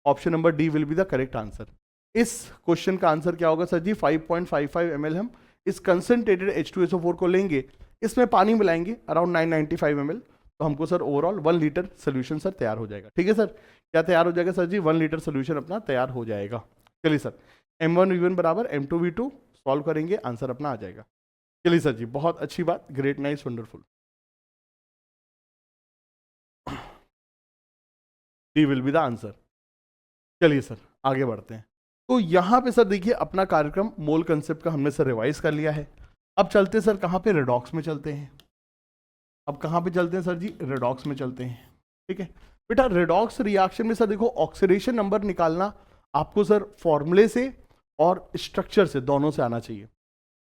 Speaker 1: option number D will be the correct answer. इस क्वेश्चन का आंसर क्या होगा सर जी 5.55 ml, हम इस कंसंट्रेटेड H2SO4 को लेंगे, इसमें पानी मिलाएंगे अराउंड 995 ml, तो हमको sir overall 1 litre solution sir तैयार हो जाएगा। ठीक है सर, क्या तैयार हो जाएगा सर जी 1 लीटर सोल्यूशन अपना तैयार हो जाएगा। चलिए सर M1V1 बराबर M2V2 सॉल्व करेंगे, आंसर अपना आ जाएगा। चलिए सर जी, बहुत अच्छी बात, great, nice, wonderful, D will be the answer. चलिए सर आगे बढ़ते हैं। तो यहाँ पे सर देखिए अपना कार्यक्रम मोल कंसेप्ट का हमने सर रिवाइज कर लिया है। अब चलते सर कहाँ पे, रेडॉक्स में चलते हैं। अब कहाँ पे चलते हैं सर जी, रेडॉक्स में चलते हैं। ठीक है बेटा, रेडॉक्स रिएक्शन में सर देखो ऑक्सीडेशन नंबर निकालना आपको सर फॉर्मूले से और स्ट्रक्चर से दोनों से आना चाहिए।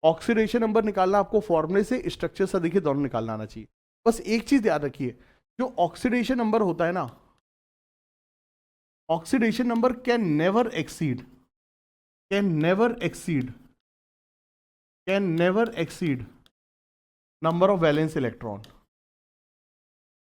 Speaker 1: ऑक्सीडेशन नंबर निकालना आपको फॉर्मूले से, स्ट्रक्चर से देखिए दोनों निकालना आना चाहिए। बस एक चीज याद रखिए, जो ऑक्सीडेशन नंबर होता है ना, oxidation number can never exceed number of valence electron.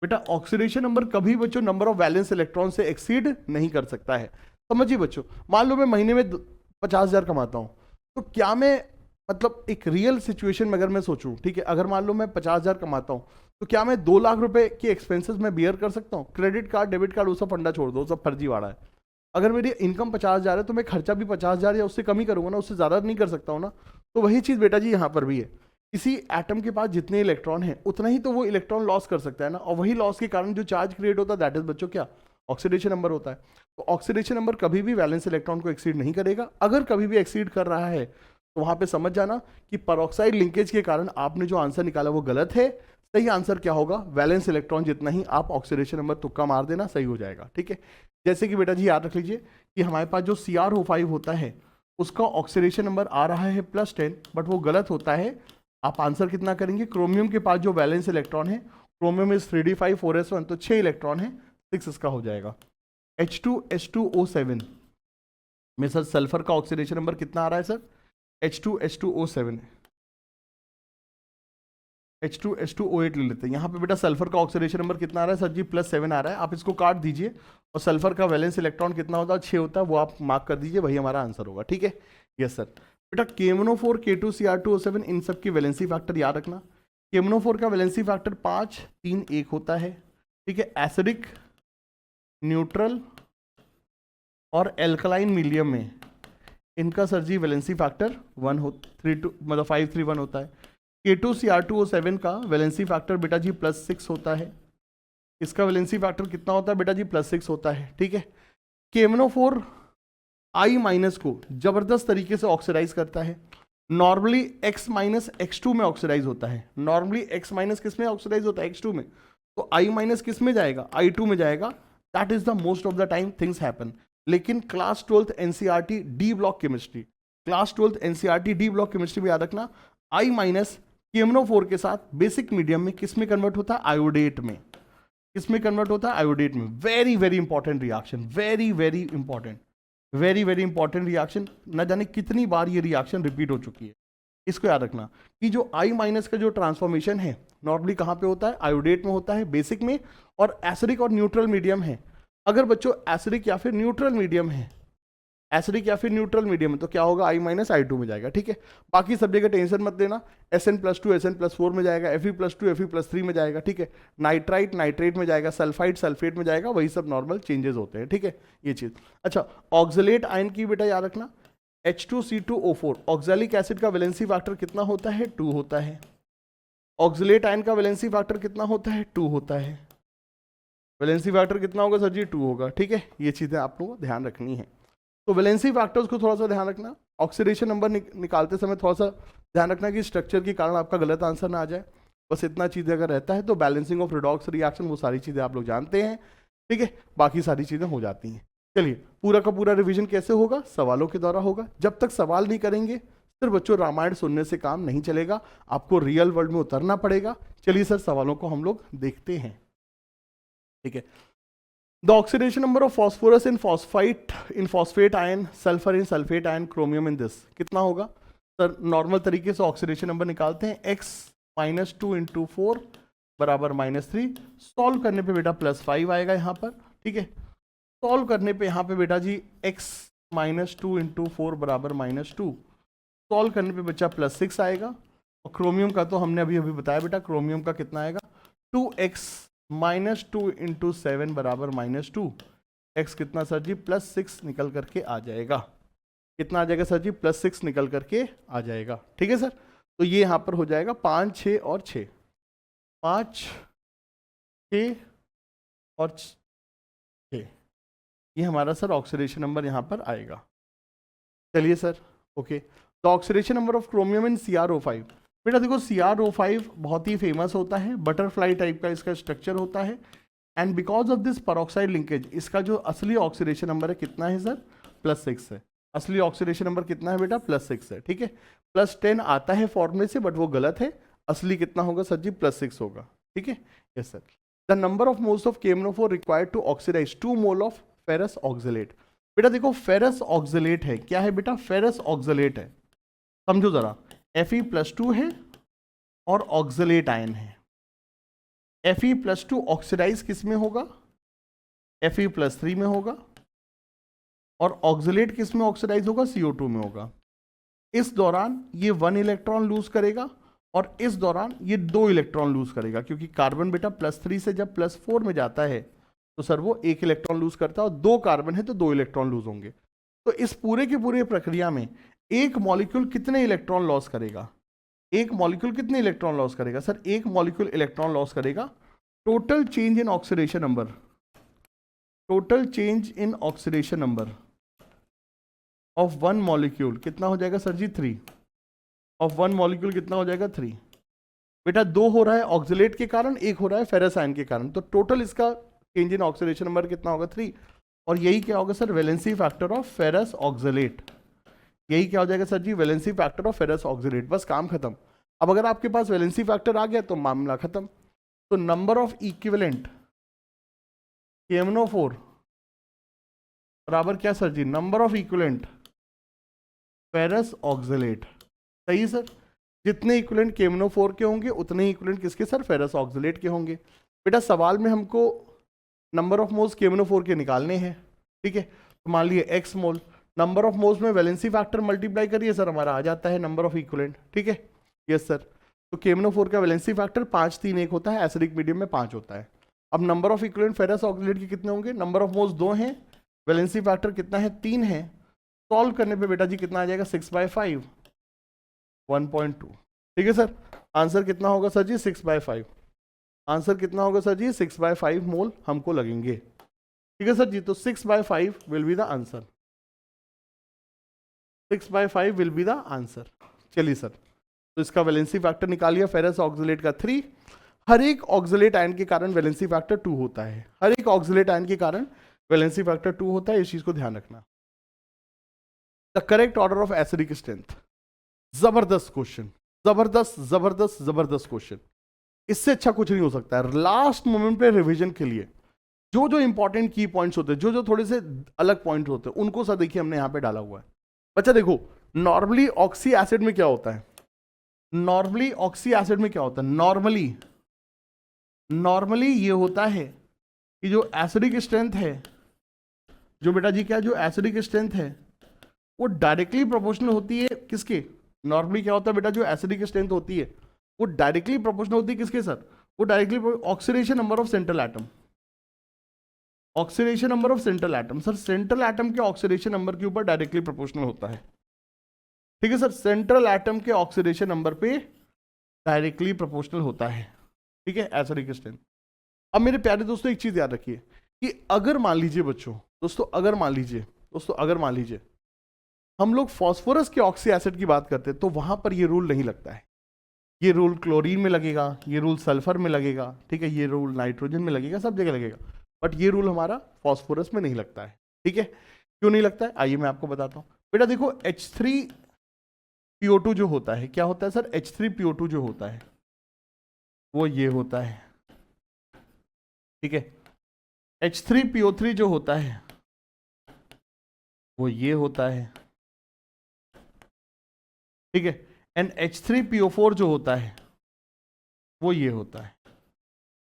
Speaker 1: बेटा ऑक्सीडेशन नंबर कभी बच्चों नंबर ऑफ वैलेंस इलेक्ट्रॉन से एक्सीड नहीं कर सकता है। समझिए बच्चों, मान लो मैं महीने में 50,000 कमाता हूं, तो क्या मैं मतलब एक रियल सिचुएशन में अगर मैं सोचूं, ठीक है, अगर मान लो मैं 50,000 कमाता हूं, तो क्या मैं 2 लाख रुपए के एक्सपेंसेस में बियर कर सकता हूँ? क्रेडिट कार्ड, डेबिट कार्ड, वो सब फंडा छोड़ दो, सब फर्जीवाड़ा है। अगर मेरी इनकम 50,000 है तो मैं खर्चा भी 50,000 या उससे कम ही करूंगा ना, उससे ज़्यादा नहीं कर सकता हूँ ना। तो वही चीज़ बेटा जी यहाँ पर भी है, किसी एटम के पास जितने इलेक्ट्रॉन हैं उतना ही तो वो इलेक्ट्रॉन लॉस कर सकता है ना, और वही लॉस के कारण जो चार्ज क्रिएट होता है दैट इज बच्चों क्या, ऑक्सीडेशन नंबर होता है। तो ऑक्सीडेशन नंबर कभी भी वैलेंस इलेक्ट्रॉन को एक्सीड नहीं करेगा। अगर कभी भी एक्सीड कर रहा है तो वहां पे समझ जाना कि पेरोक्साइड लिंकेज के कारण आपने जो आंसर निकाला वो गलत है। सही आंसर क्या होगा, वैलेंस इलेक्ट्रॉन जितना ही आप ऑक्सीडेशन नंबर तुक्का मार देना, सही हो जाएगा। ठीक है, जैसे कि बेटा जी याद रख लीजिए कि हमारे पास जो CrO5 होता है उसका ऑक्सीडेशन नंबर आ रहा है +10, बट वो गलत होता है। आप आंसर कितना करेंगे, क्रोमियम के पास जो वैलेंस इलेक्ट्रॉन है, क्रोमियम इज 3d5 4s1, तो 6 इलेक्ट्रॉन है, 6 इसका हो जाएगा। H2S2O7 में सर सल्फर का ऑक्सीडेशन नंबर कितना आ रहा है सर, H2S2O7, H2S2O8 ले लेते हैं। यहाँ पे बेटा सल्फर का ऑक्सीडेशन नंबर कितना आ रहा है सर जी, +7 आ रहा है। आप इसको काट दीजिए और सल्फर का वैलेंस इलेक्ट्रॉन कितना होता है, 6 होता है, वो आप मार्क कर दीजिए, वही हमारा आंसर होगा। ठीक है, यस सर। बेटा KMnO4 K2 Cr2O7 इन सब की वैलेंसी फैक्टर याद रखना। KMnO4 का वैलेंसी फैक्टर 5 3 1 होता है। ठीक है, एसिडिक, न्यूट्रल और एल्कलाइन मीडियम में इनका सर जी वैलेंसी फैक्टर 1 हो 3 2 मतलब 5 3 1 होता है। K2 Cr2O7 का वैलेंसी फैक्टर बेटा जी +6 होता है। इसका वैलेंसी फैक्टर कितना होता है बेटा जी, +6 होता है। ठीक है, KMnO4 I- को जबरदस्त तरीके से ऑक्सीडाइज करता है। नॉर्मली X- X2 में ऑक्सीडाइज होता है। नॉर्मली X- किस में ऑक्सीडाइज होता है, X2 में। तो I- किस में जाएगा, I2 में जाएगा। That is the most of the time things happen. लेकिन class 12th NCERT D block chemistry, class 12th NCERT D block chemistry में याद रखना, I- KMnO4 के साथ बेसिक मीडियम में किस में कन्वर्ट होता है, आयोडेट में। किस में कन्वर्ट होता है, आयोडेट में। Very very important reaction, very very important, very very important reaction. न जाने कितनी बार ये रिएक्शन रिपीट हो चुकी है। इसको याद रखना कि जो I- का जो ट्रांसफॉर्मेशन है नॉर्मली कहाँ पे होता है, आयोडेट में होता है, बेसिक में, और एसिडिक और न्यूट्रल मीडियम है। अगर बच्चों एसिडिक या फिर न्यूट्रल मीडियम है, एसिडिक या फिर न्यूट्रल मीडियम है, तो क्या होगा, I- I2 में जाएगा। ठीक है, बाकी सब जगह टेंशन मत लेना, Sn+2 Sn+4 में जाएगा, Fe+2 Fe+3 में जाएगा। ठीक है, नाइट्राइट नाइट्रेट में जाएगा, सल्फाइड सल्फेट में जाएगा, वही सब नॉर्मल चेंजेस होते हैं। ठीक है, ये चीज। अच्छा, ऑक्सलेट आयन की बेटा याद रखना, H2C2O4 ऑक्सैलिक एसिड का वैलेंसी फैक्टर कितना होता है, 2 होता है। ऑक्सलेट आयन का वैलेंसी फैक्टर कितना होता है, 2 होता है। वैलेंसी फैक्टर कितना होगा सर जी, 2 होगा। ठीक है, ये चीजें आप लोगों को ध्यान रखनी है। तो वैलेंसी फैक्टर्स को थोड़ा सा ध्यान रखना। ऑक्सीडेशन नंबर निकालते समय थोड़ा सा ध्यान रखना कि स्ट्रक्चर के कारण आपका गलत आंसर ना आ जाए। बस इतना चीज़ अगर रहता है तो बैलेंसिंग ऑफ रिडॉक्स रिएक्शन, वो सारी चीज़ें आप लोग जानते हैं। ठीक है, बाकी सारी चीज़ें हो जाती हैं। चलिए, पूरा का पूरा रिवीजन कैसे होगा, सवालों के द्वारा होगा। जब तक सवाल नहीं करेंगे सिर्फ बच्चों रामायण सुनने से काम नहीं चलेगा, आपको रियल वर्ल्ड में उतरना पड़ेगा। चलिए सर, सवालों को हम लोग देखते हैं। ठीक है, the oxidation number of phosphorus in phosphate ion, sulphur in sulphate ion, chromium in this कितना होगा सर? नॉर्मल तरीके से ऑक्सीडेशन नंबर निकालते हैं, x -2 × 4 बराबर -3। सॉल्व करने पे बेटा +5 आएगा यहाँ पर, ठीक है। सॉल्व करने पे यहाँ पे बेटा जी x -2 × 4 बराबर -2, सॉल्व करने पे बच्चा +6 आएगा। और क्रोमियम का तो हमने अभी बताया बेटा, क्रोमियम का कितना आएगा 2x -2 × 7 बराबर -2। x कितना सर जी +6 निकल करके आ जाएगा। कितना आ जाएगा सर जी? +6 निकल करके आ जाएगा, ठीक है सर। तो ये यहाँ पर हो जाएगा 5, 6 और 6, 5, 6 और 6, ये हमारा सर ऑक्सीडेशन नंबर यहाँ पर आएगा। चलिए सर, ओके। तो oxidation number of chromium in CrO5, बेटा देखो CrO5 बहुत ही फेमस होता है, बटरफ्लाई टाइप का इसका स्ट्रक्चर होता है। And because of this peroxide linkage, इसका जो असली ऑक्सीडेशन नंबर है कितना है सर? +6 है। असली ऑक्सीडेशन नंबर कितना है बेटा? +6 है, ठीक है। +10 आता है फॉर्मूले से, बट वो गलत है। असली कितना होगा सर जी? +6 होगा, ठीक है। Yes sir. The number of moles of KMnO4 required to oxidise 2 mole of ferrous oxalate. बेटा देखो फेरस ऑक्सलेट है, क्या है बेटा? फेरस ऑक्सलेट है, समझो जरा। Fe+2 है और ऑक्सलेट आयन है। Fe+2 ऑक्सीडाइज किस में होगा? Fe+3 में होगा। और ऑक्सलेट किस में ऑक्सीडाइज होगा? CO2 में होगा। इस दौरान ये 1 इलेक्ट्रॉन लूज करेगा और इस दौरान ये 2 इलेक्ट्रॉन लूज करेगा, क्योंकि कार्बन बेटा +3 से जब +4 में जाता है तो सर वो 1 इलेक्ट्रॉन लूज करता है, और 2 कार्बन है तो 2 इलेक्ट्रॉन लूज होंगे। तो इस पूरे की पूरे प्रक्रिया में एक मॉलिक्यूल कितने इलेक्ट्रॉन लॉस करेगा? एक मॉलिक्यूल कितने इलेक्ट्रॉन लॉस करेगा सर? एक मॉलिक्यूल इलेक्ट्रॉन लॉस करेगा। Total change in oxidation number, total change in oxidation number of 1 molecule कितना हो जाएगा सर जी? 3। ऑफ 1 मॉलिक्यूल कितना हो जाएगा? 3। बेटा 2 हो रहा है ऑक्सीलेट के कारण, 1 हो रहा है फेरस आयन के कारण, तो टोटल इसका चेंज इन ऑक्सीडेशन नंबर कितना होगा? 3। और यही क्या होगा sir? Valency factor of ferrous oxalate. यही क्या हो जाएगा सर जी? Valency factor of ferrous oxalate. बस काम खत्म। अब अगर आपके पास वैलेंसी फैक्टर आ गया तो मामला खत्म। तो नंबर ऑफ इक्विवेलेंट KMnO4 बराबर क्या सर जी? Number of equivalent ferrous oxalate. सही सर। जितने इक्विवेलेंट KMnO4 के होंगे उतने ही इक्विवेलेंट किसके सर? फेरस ऑक्सलेट के होंगे। बेटा सवाल में हमको नंबर ऑफ मोल्स KMnO4 के निकालने हैं, ठीक है। तो मान लिए x mole, number of moles में वैलेंसी फैक्टर मल्टीप्लाई करिए सर, हमारा आ जाता है नंबर ऑफ इक्विवेलेंट, ठीक है। Yes sir. तो KMnO4 का वैलेंसी फैक्टर 5, 3, 1 होता है, एसिडिक मीडियम में 5 होता है। अब number of equivalent ferrous oxalate के कितने होंगे? नंबर ऑफ मोल्स 2 हैं, वैलेंसी फैक्टर कितना है? 3 है। सॉल्व करने पे बेटा जी कितना आ जाएगा? 6/5, 1.2, ठीक है सर। आंसर कितना होगा सर जी? 6/5। आंसर कितना होगा सर जी? 6/5 मोल हमको लगेंगे, ठीक है सर जी। तो 6/5 will be the answer, 6/5 will be the answer. चलिए सर, तो इसका वैलेंसी फैक्टर निकाल लिया फेरस ऑक्सलेट का 3। हर एक ऑक्सलेट आयन के कारण वैलेंसी फैक्टर 2 होता है, हर एक ऑक्सलेट आयन के कारण वैलेंसी फैक्टर 2 होता है, इस चीज को ध्यान रखना। The correct order of acidic strength. जबरदस्त क्वेश्चन, जबरदस्त जबरदस्त जबरदस्त क्वेश्चन। इससे अच्छा कुछ नहीं हो सकता है। लास्ट मोमेंट पे रिवीजन के लिए जो जो इंपॉर्टेंट की पॉइंट्स होते हैं, जो जो थोड़े से अलग पॉइंट होते हैं, उनको सर देखिए हमने यहां पे डाला हुआ है। बच्चा देखो, नॉर्मली ऑक्सी एसिड में क्या होता है? नॉर्मली ऑक्सी एसिड में क्या होता है? नॉर्मली ये होता है कि जो एसिडिक स्ट्रेंथ है, जो बेटा जी क्या, जो एसिडिक स्ट्रेंथ है वो डायरेक्टली प्रोपोर्शनल होती है किसके? नॉर्मली क्या होता है बेटा, जो एसिडिक स्ट्रेंथ होती है वो डायरेक्टली प्रोपोर्शनल होती है किसके सर? वो directly oxidation number of central atom, oxidation number of central atom. Sir central atom के ऑक्सीडेशन नंबर के ऊपर डायरेक्टली प्रोपोर्शनल होता है, ठीक है सर। सेंट्रल एटम के ऑक्सीडेशन नंबर पे डायरेक्टली प्रोपोर्शनल होता है, ठीक है, एसिडिक स्ट्रेंथ। अब मेरे प्यारे दोस्तों एक चीज याद रखिए कि अगर मान लीजिए बच्चों, दोस्तों अगर मान लीजिए हम लोग फास्फोरस के ऑक्सी एसिड की बात करते हैं तो वहां पर ये रूल नहीं लगता है। ये रूल क्लोरीन में लगेगा, ये रूल सल्फर में लगेगा, ठीक है, ये रूल नाइट्रोजन में लगेगा, सब जगह लगेगा, बट ये रूल हमारा फास्फोरस में नहीं लगता है, ठीक है। क्यों नहीं लगता है? आइए मैं आपको बताता हूँ। बेटा देखो H3PO2 जो होता है, क्या होता है सर? H3PO2 जो होता है वो ये होता है, ठीक है। H3PO3 जो होता है वो ये होता है, ठीक है। एंड H3PO4 जो होता है वो ये होता है।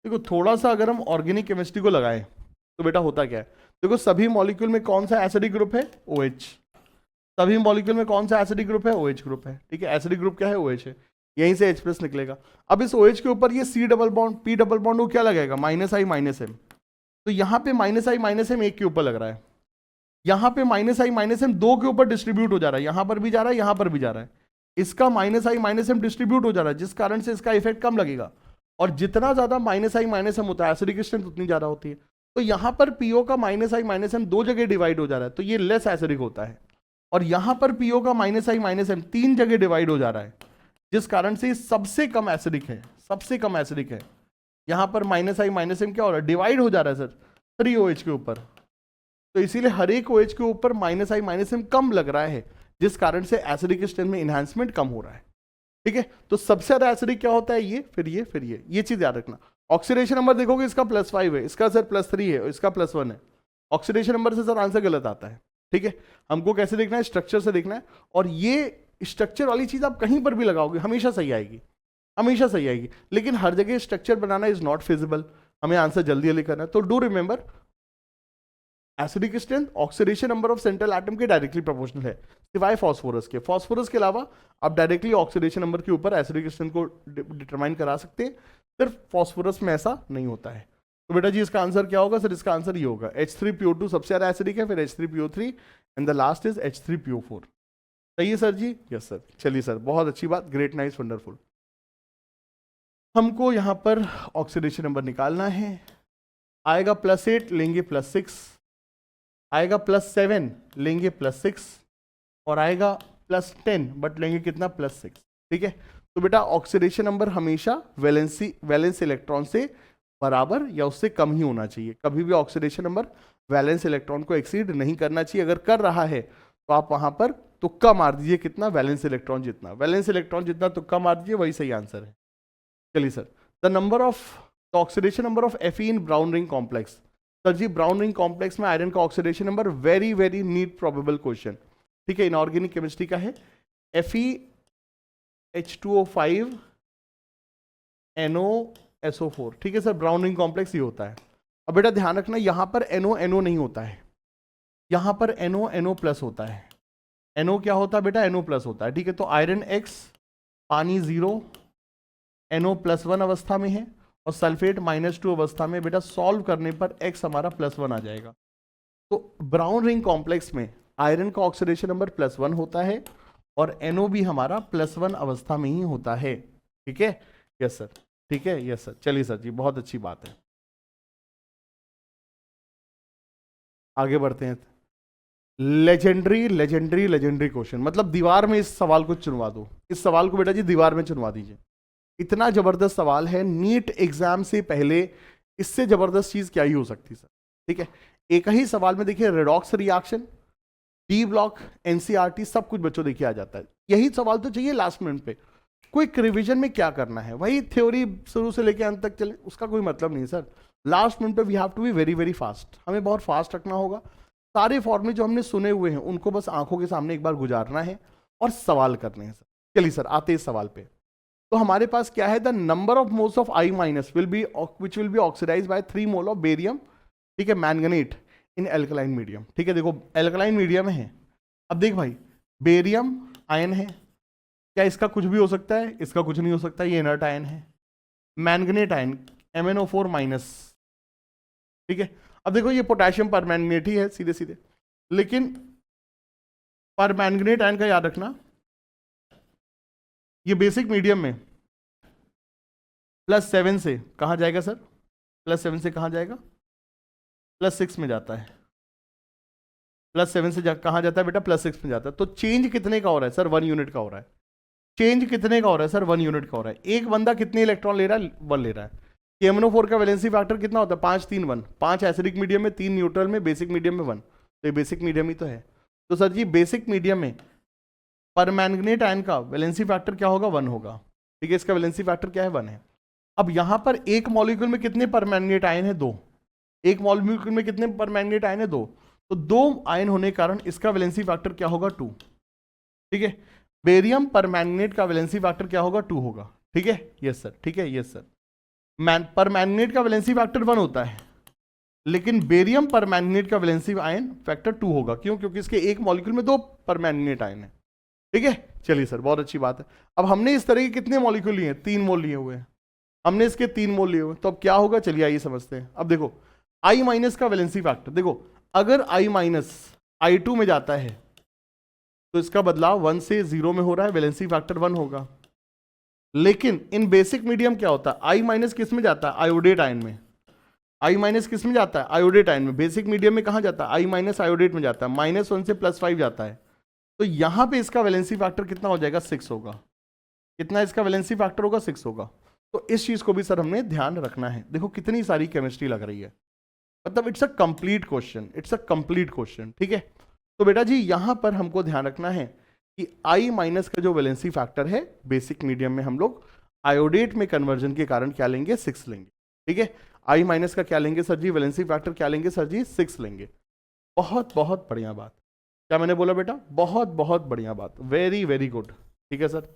Speaker 1: देखो थोड़ा सा अगर हम ऑर्गेनिक केमिस्ट्री को लगाएं तो बेटा होता क्या है, देखो सभी मॉलिक्यूल में कौन सा एसिडिक ग्रुप है, OH। सभी मॉलिक्यूल में कौन सा एसिडिक ग्रुप है, OH ग्रुप है, ठीक है। एसिडिक ग्रुप क्या है, OH है, यहीं से H+ निकलेगा। अब इस OH के ऊपर ये C double bond P double bond वो क्या लगेगा, -I-M। तो यहाँ पे -I-M एक के ऊपर लग रहा है, यहाँ पे -I-M दो के ऊपर डिस्ट्रीब्यूट हो जा रहा है, यहाँ पर भी जा रहा है, यहाँ पर भी जा रहा है। इसका -I-M डिस्ट्रीब्यूट हो जा रहा है, जिस कारण से इसका इफेक्ट कम लगेगा। और जितना ज्यादा -I-M होता है एसिडिक स्ट्रेंथ उतनी ज्यादा होती है। तो यहाँ पर PO का -I-M दो जगह डिवाइड हो जा रहा है, तो ये लेस एसिडिक होता है। और यहाँ पर PO का -I-M तीन जगह डिवाइड हो जा रहा है, जिस कारण से सबसे कम एसिडिक है, सबसे कम एसिडिक है। यहाँ पर -I-M क्या हो रहा है, डिवाइड हो जा रहा है सर 3OH के ऊपर। तो इसीलिए हर एक OH के ऊपर -I-M कम लग रहा है, जिस कारण से एसिडिक स्ट्रेंथ में इनहैंसमेंट कम हो रहा है, ठीक है। तो सबसे ज्यादा एसिडिक क्या होता है, ये, फिर ये, फिर ये चीज याद रखना। ऑक्सीडेशन नंबर देखोगे इसका +5 है, इसका सर +3 है, इसका +1 है। ऑक्सीडेशन नंबर से सर आंसर गलत आता है, ठीक है। हमको कैसे देखना है, स्ट्रक्चर से देखना है। और ये स्ट्रक्चर वाली चीज आप कहीं पर भी लगाओगे हमेशा सही आएगी, हमेशा सही आएगी। लेकिन हर जगह structure banana is not feasible, हमें आंसर जल्दी जल्दी करना है। तो do remember acidic strength oxidation number of central atom के डायरेक्टली प्रोपोर्शनल है, सिवाय फास्फोरस के। फास्फोरस के अलावा आप डायरेक्टली ऑक्सीडेशन नंबर के ऊपर एसिडिक स्ट्रेंथ को डिटरमाइन करा सकते हैं, सिर्फ फास्फोरस में ऐसा नहीं होता है। तो बेटा जी इसका आंसर क्या होगा सर, इसका आंसर ये होगा H3PO2 सबसे ज्यादा एसिडिक है, फिर H3PO3 and the last is H3PO4। सही है सर जी, यस सर। चलिए सर, बहुत अच्छी बात, ग्रेट, नाइस, वंडरफुल। हमको यहाँ पर ऑक्सीडेशन नंबर निकालना है। आएगा +8 लेंगे +6, आएगा +7 लेंगे +6, और आएगा +10 बट लेंगे कितना, +6, ठीक है। तो बेटा ऑक्सीडेशन नंबर हमेशा वैलेंस इलेक्ट्रॉन से बराबर या उससे कम ही होना चाहिए। कभी भी ऑक्सीडेशन नंबर वैलेंस इलेक्ट्रॉन को एक्सीड नहीं करना चाहिए। अगर कर रहा है तो आप वहां पर तुक्का मार दीजिए, कितना, वैलेंस इलेक्ट्रॉन जितना, वैलेंस इलेक्ट्रॉन जितना तुक्का मार दीजिए, वही सही आंसर है। चलिए sir, the oxidation number of Fe in brown ring complex. Sir जी ब्राउन रिंग कॉम्प्लेक्स में आयरन का oxidation number, very very NEET probable question, ठीक है, इनऑर्गेनिक केमिस्ट्री का है। FeH2O5 NoSO4, ठीक है सर, ब्राउन रिंग कॉम्प्लेक्स ये होता है। अब बेटा ध्यान रखना, यहां पर NO नहीं होता है, यहां पर NO+ होता है। NO क्या होता है बेटा, NO+ होता है, ठीक है। तो आयरन X, पानी 0, NO+1 अवस्था में है, और सल्फेट -2 अवस्था में। बेटा सॉल्व करने पर X हमारा +1 आ जाएगा। तो ब्राउन रिंग कॉम्प्लेक्स में आयरन का ऑक्सीडेशन नंबर +1 होता है, और NO भी हमारा +1 अवस्था में ही होता है, ठीक है, यस सर, ठीक है, यस सर। चलिए सर जी, बहुत अच्छी बात है, आगे बढ़ते हैं। लेजेंडरी क्वेश्चन, मतलब दीवार में इस सवाल को चुनवा दो। इस सवाल को बेटा जी दीवार में चुनवा दीजिए, इतना जबरदस्त सवाल है। नीट एग्जाम से पहले इससे जबरदस्त चीज क्या ही हो सकती सर, ठीक है। एक ही सवाल में देखिए redox reaction, D block, NCERT, सब कुछ बच्चों देखिए आ जाता है। यही सवाल तो चाहिए लास्ट मिनट पे। क्विक रिवीजन में क्या करना है, वही थ्योरी शुरू से लेकर अंत तक चले, उसका कोई मतलब नहीं सर। लास्ट मिनट पे we have to be very very fast, हमें बहुत फास्ट रखना होगा। सारे फॉर्मूले जो हमने सुने हुए हैं उनको बस आंखों के सामने एक बार गुजारना है और सवाल करने हैं सर। चलिए सर, आते हैं इस सवाल पे। तो हमारे पास क्या है, the number of moles of I- which will be oxidise by 3 mole of barium, ठीक है, मैंगनेट इन एल्कलाइन मीडियम, ठीक है। देखो एल्कलाइन मीडियम है, अब देख भाई बेरियम आयन है, क्या इसका कुछ भी हो सकता है, इसका कुछ नहीं हो सकता, ये इनर्ट आयन है। मैंगनेट आयन MnO4-, ठीक है। अब देखो ये पोटेशियम परमैंगनेट ही है सीधे सीधे, लेकिन परमैंगनेट आयन का याद रखना, ये बेसिक मीडियम में +7 से कहाँ जाएगा सर, +7 से कहाँ जाएगा, +6 में जाता है। +7 से कहाँ जाता है बेटा, +6 में जाता है। तो चेंज कितने का हो रहा है सर, 1 यूनिट का हो रहा है। चेंज कितने का हो रहा है सर, 1 यूनिट का हो रहा है। एक बंदा कितने इलेक्ट्रॉन ले रहा है, 1 ले रहा है। MnO4 का वैलेंसी फैक्टर कितना होता है, 5 3 1, 5 एसिडिक मीडियम में, 3 न्यूट्रल में, बेसिक मीडियम में 1। तो ये बेसिक मीडियम ही तो है। तो सर जी बेसिक मीडियम में परमैंगनेट आयन का वैलेंसी फैक्टर क्या होगा, 1 होगा, ठीक है। इसका वैलेंसी फैक्टर क्या है, 1 है। अब यहां पर एक मॉलिक्यूल में कितने परमैंगनेट आयन है, 2। एक मॉलिक्यूल में कितने परमैंगनेट आयन है? 2। तो 2 आयन होने के कारण इसका वैलेंसी फैक्टर क्या होगा? 2। ठीक है, बेरियम परमैंगनेट का वैलेंसी फैक्टर क्या होगा? 2 होगा। ठीक है, यस सर, ठीक है, यस सर। परमैंगनेट का वैलेंसी फैक्टर 1 होता है, लेकिन बेरियम परमैंगनेट का वैलेंसी आयन फैक्टर 2 होगा। क्यों? क्योंकि इसके एक मॉलिक्यूल में 2 परमैंगनेट आयन है। ठीक है, चलिए सर, बहुत अच्छी बात है। अब हमने इस तरह के कितने मॉलिक्यूल लिए हैं? 3 मोल लिए हुए हैं हमने, इसके 3 मोल लिए हुए। तो अब क्या होगा, चलिए आइए समझते हैं। अब देखो I माइनस का वैलेंसी फैक्टर, देखो अगर I माइनस I2 में जाता है तो इसका बदलाव 1 से 0 में हो रहा है, वैलेंसी फैक्टर 1 होगा। लेकिन इन बेसिक मीडियम क्या होता है? I माइनस किस में जाता है? आयोडेट आयन में। I माइनस किस में जाता है? आयोडेट आयन में। बेसिक मीडियम में कहां जाता है? I माइनस आयोडेट में जाता है। -1 से +5 जाता है। तो यहां पे इसका वैलेंसी फैक्टर कितना हो जाएगा? 6 होगा। कितना इसका वैलेंसी फैक्टर होगा? 6 होगा। तो इस चीज को भी सर हमने ध्यान रखना है। देखो कितनी सारी केमिस्ट्री लग रही है, मतलब it's a complete question, it's a complete question. ठीक है, तो बेटा जी यहां पर हमको ध्यान रखना है कि I माइनस का जो वैलेंसी फैक्टर है बेसिक मीडियम में हम लोग आयोडेट में कन्वर्जन के कारण क्या लेंगे? 6 लेंगे। ठीक है, I माइनस का क्या लेंगे सर जी? वैलेंसी फैक्टर क्या लेंगे सर जी? 6 लेंगे। बहुत बहुत बढ़िया बात। क्या मैंने बोला बेटा? बहुत बहुत बढ़िया बात, वेरी वेरी गुड। ठीक है सर,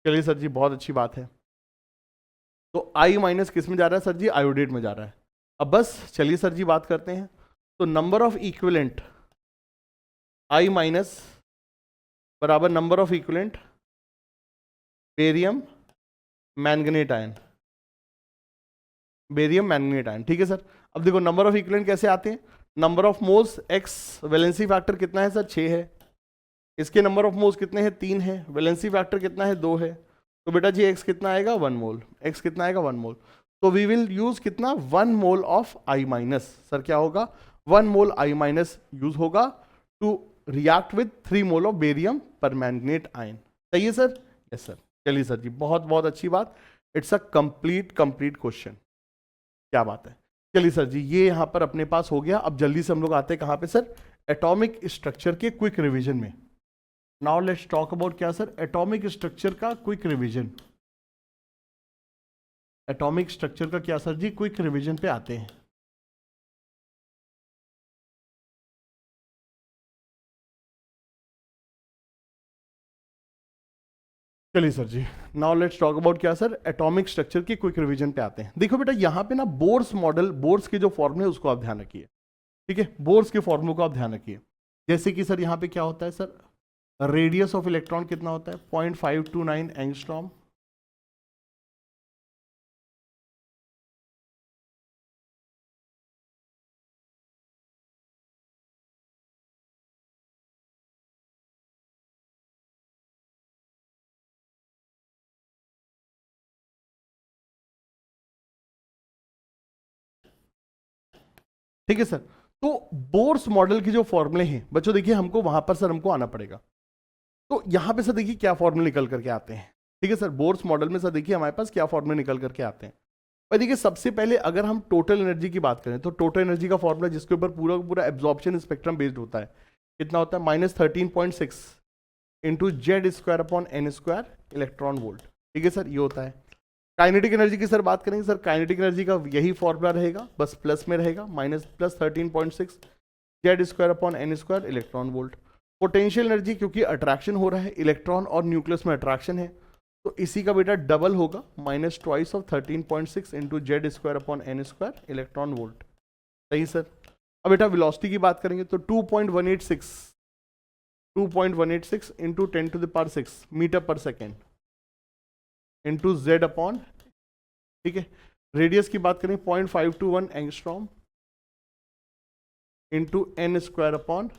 Speaker 1: चलिए सर जी, बहुत अच्छी बात है। तो I माइनस किस में जा रहा है सर जी? आयोडेट में जा रहा है। अब बस चलिए सर जी बात करते हैं। तो number of equivalent I minus बराबर number of equivalent barium manganate ion, barium manganate ion. ठीक है सर, अब देखो नंबर ऑफ इक्विवेलेंट कैसे आते हैं? Number of moles x, valency factor कितना है सर? 6 है। इसके नंबर ऑफ मोल्स कितने हैं? 3 है। वैलेंसी फैक्टर कितना है? 2 है। तो बेटा जी x कितना आएगा? 1 मोल। x कितना आएगा? 1 मोल। तो वी विल यूज कितना? 1 mole of I minus. Sir क्या होगा? 1 मोल I माइनस यूज होगा to react with 3 mole of barium permanganate ion. सही है सर? Yes sir. चलिए सर जी, बहुत बहुत अच्छी बात। It's a complete question. क्या बात है। चलिए सर जी, ये यहां पर अपने पास हो गया। अब जल्दी से हम लोग आते हैं कहां पे सर? एटॉमिक स्ट्रक्चर के क्विक रिवीजन में। नाउ लेट्स टॉक अबाउट क्या सर? एटॉमिक स्ट्रक्चर का क्विक रिवीजन। एटॉमिक स्ट्रक्चर का क्या सर जी? क्विक रिवीजन पे आते हैं। चलिए सर जी, नाउ लेट्स टॉक अबाउट क्या सर? एटॉमिक स्ट्रक्चर की क्विक रिवीजन पे आते हैं। देखो बेटा यहाँ पे ना बोर्स मॉडल, बोर्स के जो फॉर्मूले उसको आप ध्यान रखिए। ठीक है, बोर्स के फॉर्मूले को आप ध्यान रखिए। जैसे कि सर यहाँ पे क्या होता है सर? रेडियस ऑफ इलेक्ट्रॉन कितना होता है? 0.529 एंगस्ट्रॉम। ठीक है सर, तो बोर्स मॉडल के जो फॉर्मूले हैं बच्चों, देखिए हमको वहां पर सर हमको आना पड़ेगा। तो यहां पे सर देखिए क्या फॉर्मूले निकल करके आते हैं। ठीक है सर, बोर्स मॉडल में सर देखिए हमारे पास क्या फॉर्मूले निकल करके आते हैं। और देखिए सबसे पहले अगर हम टोटल एनर्जी की बात करें तो टोटल एनर्जी का फॉर्मूला जिसके ऊपर पूरा पूरा एब्जॉर्प्शन स्पेक्ट्रम बेस्ड होता है, कितना होता है? -13.6 into Z square upon N square electron volt. ठीक है सर, ये होता है। काइनेटिक एनर्जी की सर बात करेंगे सर, काइनेटिक एनर्जी का यही फॉर्मूला रहेगा, बस प्लस में रहेगा, -13.6 Z square upon N square electron volt. Potential energy, क्योंकि अट्रैक्शन हो रहा है, इलेक्ट्रॉन और न्यूक्लियस में अट्रैक्शन है, तो इसी का बेटा डबल होगा, -2 of 13.6 into Z square upon N square electron volt. सही सर। अब बेटा वेलोसिटी की बात करेंगे तो 2.186 इंटू 10⁶ मीटर पर सेकेंड इंटू जेड अपॉन। ठीक है, रेडियस की बात करें 0.521 angstrom into N square upon.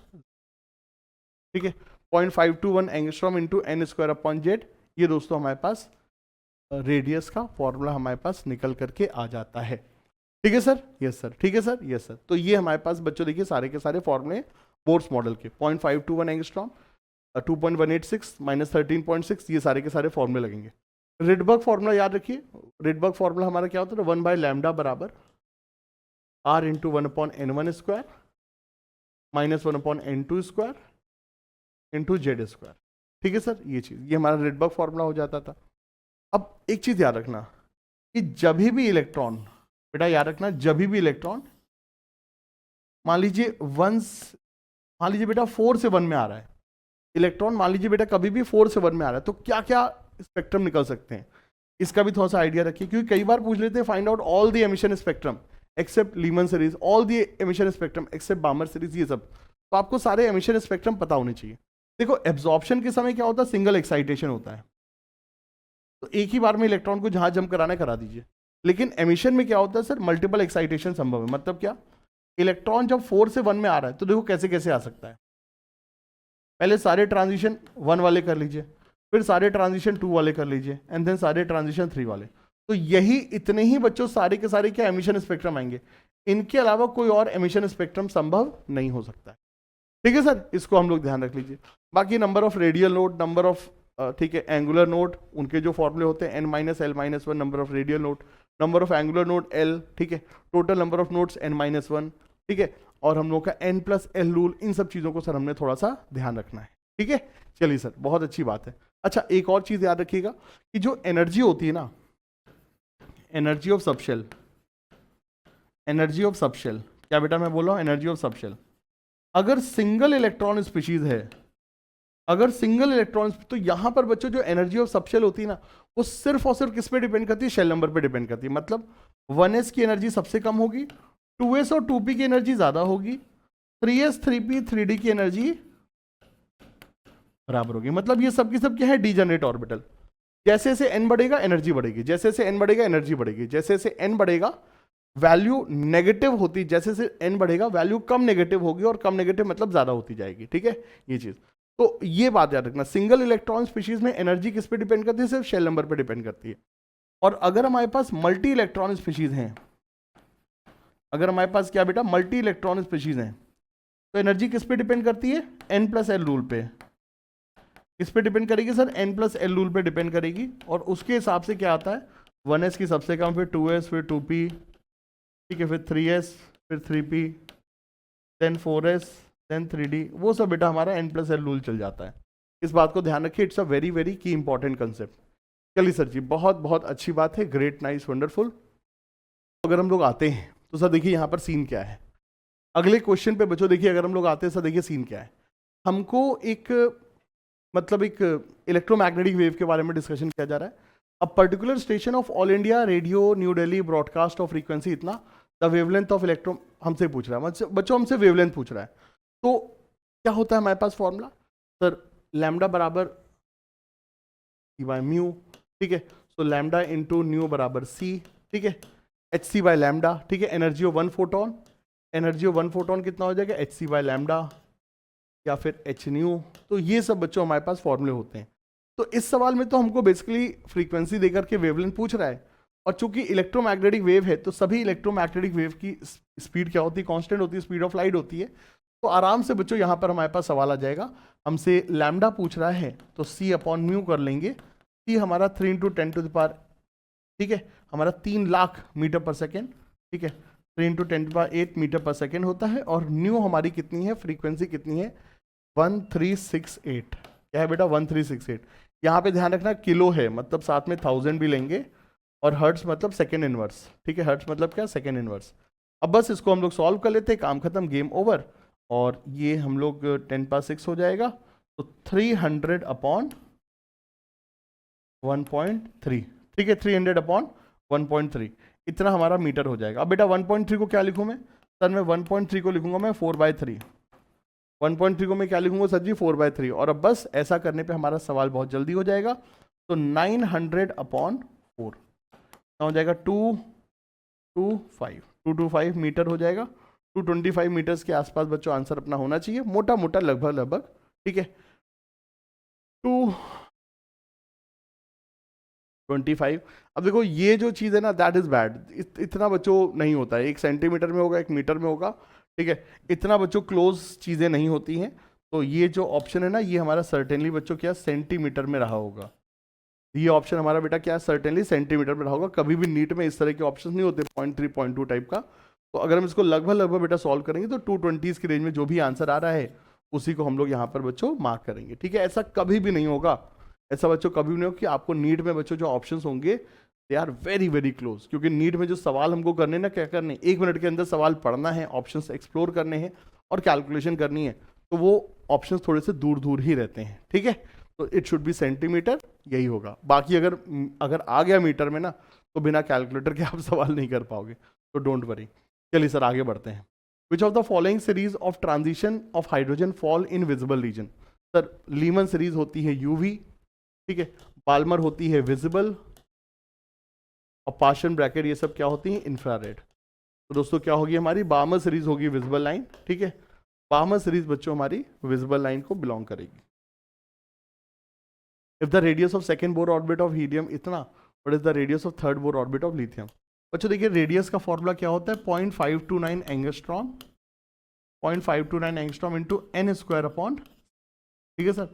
Speaker 1: ठीक है, 0.521 angstrom into N square upon Z. ये दोस्तों हमारे पास रेडियस का फॉर्मूला हमारे पास निकल करके आ जाता है। ठीक है सर? Yes sir. ठीक है सर? Yes sir. तो ये हमारे पास बच्चों देखिए सारे के सारे फॉर्मूले बोर्स मॉडल के 0.521 एंगस्ट्रॉम, 2.186 -13.6, ये सारे के सारे फॉर्मूले लगेंगे। रिडबर्ग फॉर्मूला याद रखिए। रिडबर्ग फॉर्मूला हमारा क्या होता है? 1/λ बराबर r into 1/n1 square -1/n2 square into Z square. ठीक है सर, ये चीज, ये हमारा रिडबर्ग फॉर्मूला हो जाता था। अब एक चीज याद रखना कि जब भी इलेक्ट्रॉन, बेटा याद रखना, जब भी इलेक्ट्रॉन मान लीजिए मान लीजिए बेटा 4 से 1 में आ रहा है इलेक्ट्रॉन, मान लीजिए बेटा कभी भी 4 से 1 में आ रहा है, तो क्या क्या स्पेक्ट्रम निकल सकते हैं, इसका भी थोड़ा सा आइडिया रखिए, क्योंकि कई बार पूछ लेते हैं find out all the emission spectrum except Lyman series, all the emission spectrum except Balmer series, ये सब। तो आपको सारे एमिशन स्पेक्ट्रम पता होने चाहिए। देखो एब्जॉर्प्शन के समय क्या होता है, सिंगल एक्साइटेशन होता है, तो एक ही बार में इलेक्ट्रॉन को जहां जंप कराना है करा दीजिए। लेकिन एमिशन में क्या होता है सर, मल्टीपल एक्साइटेशन संभव है। मतलब क्या, इलेक्ट्रॉन जब 4 से 1 में आ रहा है तो देखो कैसे कैसे आ सकता है। पहले सारे ट्रांजिशन 1 वाले कर लीजिए, फिर सारे ट्रांजिशन 2 वाले कर लीजिए, एंड देन सारे ट्रांजिशन 3 वाले। तो यही इतने ही बच्चों सारे के सारे क्या एमिशन स्पेक्ट्रम आएंगे, इनके अलावा कोई और एमिशन स्पेक्ट्रम संभव नहीं हो सकता है। ठीक है सर, इसको हम लोग ध्यान रख लीजिए। बाकी number of radial node, number of ठीक है एंगुलर नोड, उनके जो फॉर्मूले होते हैं n-l-1 number of radial node, number of angular node l, ठीक है, total number of nodes n-1, ठीक है, और हम लोग का n+l रूल, इन सब चीजों को सर हमने थोड़ा सा ध्यान रखना है। ठीक है, चलिए सर, बहुत अच्छी बात है। अच्छा, एक और चीज याद रखिएगा कि जो एनर्जी होती है ना, energy of subshell, energy of subshell, क्या बेटा मैं बोल रहा हूं, एनर्जी ऑफ सबशेल, अगर सिंगल इलेक्ट्रॉन स्पीशीज है, अगर सिंगल इलेक्ट्रॉन, तो यहां पर बच्चों जो एनर्जी ऑफ सबशेल होती है ना, वो सिर्फ और सिर्फ किस पे डिपेंड करती है, शेल नंबर पे डिपेंड करती है। मतलब 1s की एनर्जी सबसे कम होगी, 2s और 2p की एनर्जी ज्यादा होगी, 3s 3p 3d की एनर्जी बराबर होगी। मतलब ये सब की सब क्या है, डीजनरेट ऑर्बिटल। जैसे जैसे n बढ़ेगा एनर्जी बढ़ेगी, जैसे जैसे n बढ़ेगा एनर्जी बढ़ेगी, जैसे जैसे n बढ़ेगा वैल्यू नेगेटिव होती, जैसे जैसे n बढ़ेगा वैल्यू कम नेगेटिव होगी, और कम नेगेटिव मतलब ज्यादा होती जाएगी। ठीक है, ये चीज, तो ये बात याद रखना, सिंगल इलेक्ट्रॉन स्पीशीज में एनर्जी किस पे डिपेंड करती है, सिर्फ शेल नंबर पे डिपेंड करती है। और अगर हमारे पास मल्टी इलेक्ट्रॉन स्पीशीज हैं, अगर हमारे पास क्या बेटा मल्टी इलेक्ट्रॉन स्पीशीज हैं, तो एनर्जी किस पे डिपेंड करती है, n+l रूल पे। किस पे डिपेंड करेगी सर, n+l रूल पे डिपेंड करेगी। और उसके हिसाब से क्या आता है, 1s की सबसे कम, फिर 2s, फिर 2p, ठीक है, फिर 3s, फिर 3p, then 4s, then 3d, वो सब बेटा हमारा n+l रूल चल जाता है। इस बात को ध्यान रखिए, इट्स अ वेरी वेरी की इंपॉर्टेंट कंसेप्ट। चलिए सर जी, बहुत बहुत अच्छी बात है, ग्रेट, नाइस, वंडरफुल। अगर हम लोग आते हैं तो सर देखिए यहाँ पर सीन क्या है, अगले क्वेश्चन पे बच्चों देखिए, अगर हम लोग आते हैं सर देखिए सीन क्या है, हमको एक मतलब एक इलेक्ट्रोमैग्नेटिक वेव के बारे में डिस्कशन किया जा रहा है। अब particular station of all India radio new Delhi broadcast of frequency इतना, द वेवलेंथ ऑफ इलेक्ट्रो हमसे पूछ रहा है, बच्चों हमसे वेवलेंथ पूछ रहा है। तो क्या होता है हमारे पास फॉर्मूला सर, लैम्डा बराबर c/μ, ठीक है, तो लैम्डा इंटू न्यू बराबर c, ठीक है, hc/λ, ठीक है, energy of 1 photon, energy of 1 photon कितना हो जाएगा, hc/λ या फिर h न्यू। तो ये सब बच्चों हमारे पास फॉर्मूले होते हैं। तो इस सवाल में तो हमको बेसिकली फ्रीक्वेंसी देकर के वेवलेंथ पूछ रहा है, और चूंकि इलेक्ट्रोमैग्नेटिक वेव है तो सभी इलेक्ट्रोमैग्नेटिक वेव की स्पीड क्या होती है, कांस्टेंट होती है, स्पीड ऑफ लाइट होती है। तो आराम से बच्चों यहाँ पर हमारे पास सवाल आ जाएगा, हमसे लैम्डा पूछ रहा है तो c/μ कर लेंगे। c हमारा 3 × 10⁻, ठीक है, हमारा 3 लाख मीटर पर सेकेंड, ठीक है, 3 × 10⁸ मीटर पर सेकेंड होता है। और न्यू हमारी कितनी है, फ्रीक्वेंसी कितनी है, 1368। क्या है बेटा, 1368। यहाँ पे ध्यान रखना किलो है, मतलब साथ में 1000 भी लेंगे, और हर्ट्स मतलब सेकेंड इनवर्स, ठीक है, हर्ट्स मतलब क्या, सेकेंड इनवर्स। अब बस इसको हम लोग सॉल्व कर लेते हैं, काम खत्म, गेम ओवर। और ये हम लोग 10⁻6 हो जाएगा, तो 300/1.3, ठीक है, 300/1.3, इतना हमारा मीटर हो जाएगा। अब बेटा 1.3 को क्या लिखूं मैं सर, मैं 1.3 को लिखूंगा मैं 4/3, 1.3 को मैं क्या लिखूंगा सर जी, 4/3। और अब बस ऐसा करने पे हमारा सवाल बहुत जल्दी हो जाएगा। तो 900/4 हो जाएगा 225 मीटर हो जाएगा। 225 मीटर्स के आसपास बच्चों आंसर अपना होना चाहिए, मोटा मोटा लगभग, ठीक है। 225। अब देखो ये जो चीज़ है ना, दैट इज बैड, इतना बच्चों नहीं होता है, 1 सेंटीमीटर में होगा, 1 मीटर में होगा, ठीक है, इतना बच्चों क्लोज चीज़ें नहीं होती हैं। तो ये जो ऑप्शन है ना, ये हमारा सर्टेनली बच्चों क्या सेंटीमीटर में रहा होगा, ये ऑप्शन हमारा बेटा क्या सर्टेनली सेंटीमीटर में रहा होगा। कभी भी नीट में इस तरह के ऑप्शन नहीं होते 0.3 0.2 टाइप का। तो अगर हम इसको लगभग बेटा सॉल्व करेंगे तो 220 की रेंज में जो भी आंसर आ रहा है उसी को हम लोग यहाँ पर बच्चों मार्क करेंगे, ठीक है। ऐसा कभी भी नहीं होगा, ऐसा बच्चों कभी भी नहीं होगा कि आपको नीट में बच्चों जो ऑप्शंस होंगे they are very very close, क्योंकि नीट में जो सवाल हमको करने ना, क्या करने, 1 मिनट के अंदर सवाल पढ़ना है, ऑप्शंस एक्सप्लोर करने हैं और कैलकुलेशन करनी है, तो वो ऑप्शंस थोड़े से दूर दूर ही रहते हैं, ठीक है। तो इट शुड बी सेंटीमीटर, यही होगा। बाकी अगर अगर आ गया मीटर में ना, तो बिना कैलकुलेटर के आप सवाल नहीं कर पाओगे, तो डोंट वरी। चलिए सर आगे बढ़ते हैं। Which of the following series of transition of hydrogen fall in visible region? Sir Lehman series होती है यूवी, ठीक है, बाल्मर होती है विजिबल, और पाशन ब्रैकेट ये सब क्या होती है, इंफ्रारेड। तो दोस्तों क्या होगी हमारी, बाल्मर सीरीज होगी विजिबल लाइन, ठीक है। बाल्मर सीरीज बच्चों हमारी विजिबल लाइन को बिलोंग करेगी। If the radius of second Bohr orbit of helium इतना, what is the radius of third Bohr orbit of lithium? बच्चों देखिए रेडियस का फॉर्मूला क्या होता है, 0.529 angstrom, 0.529 angstrom into N square upon, ठीक है sir,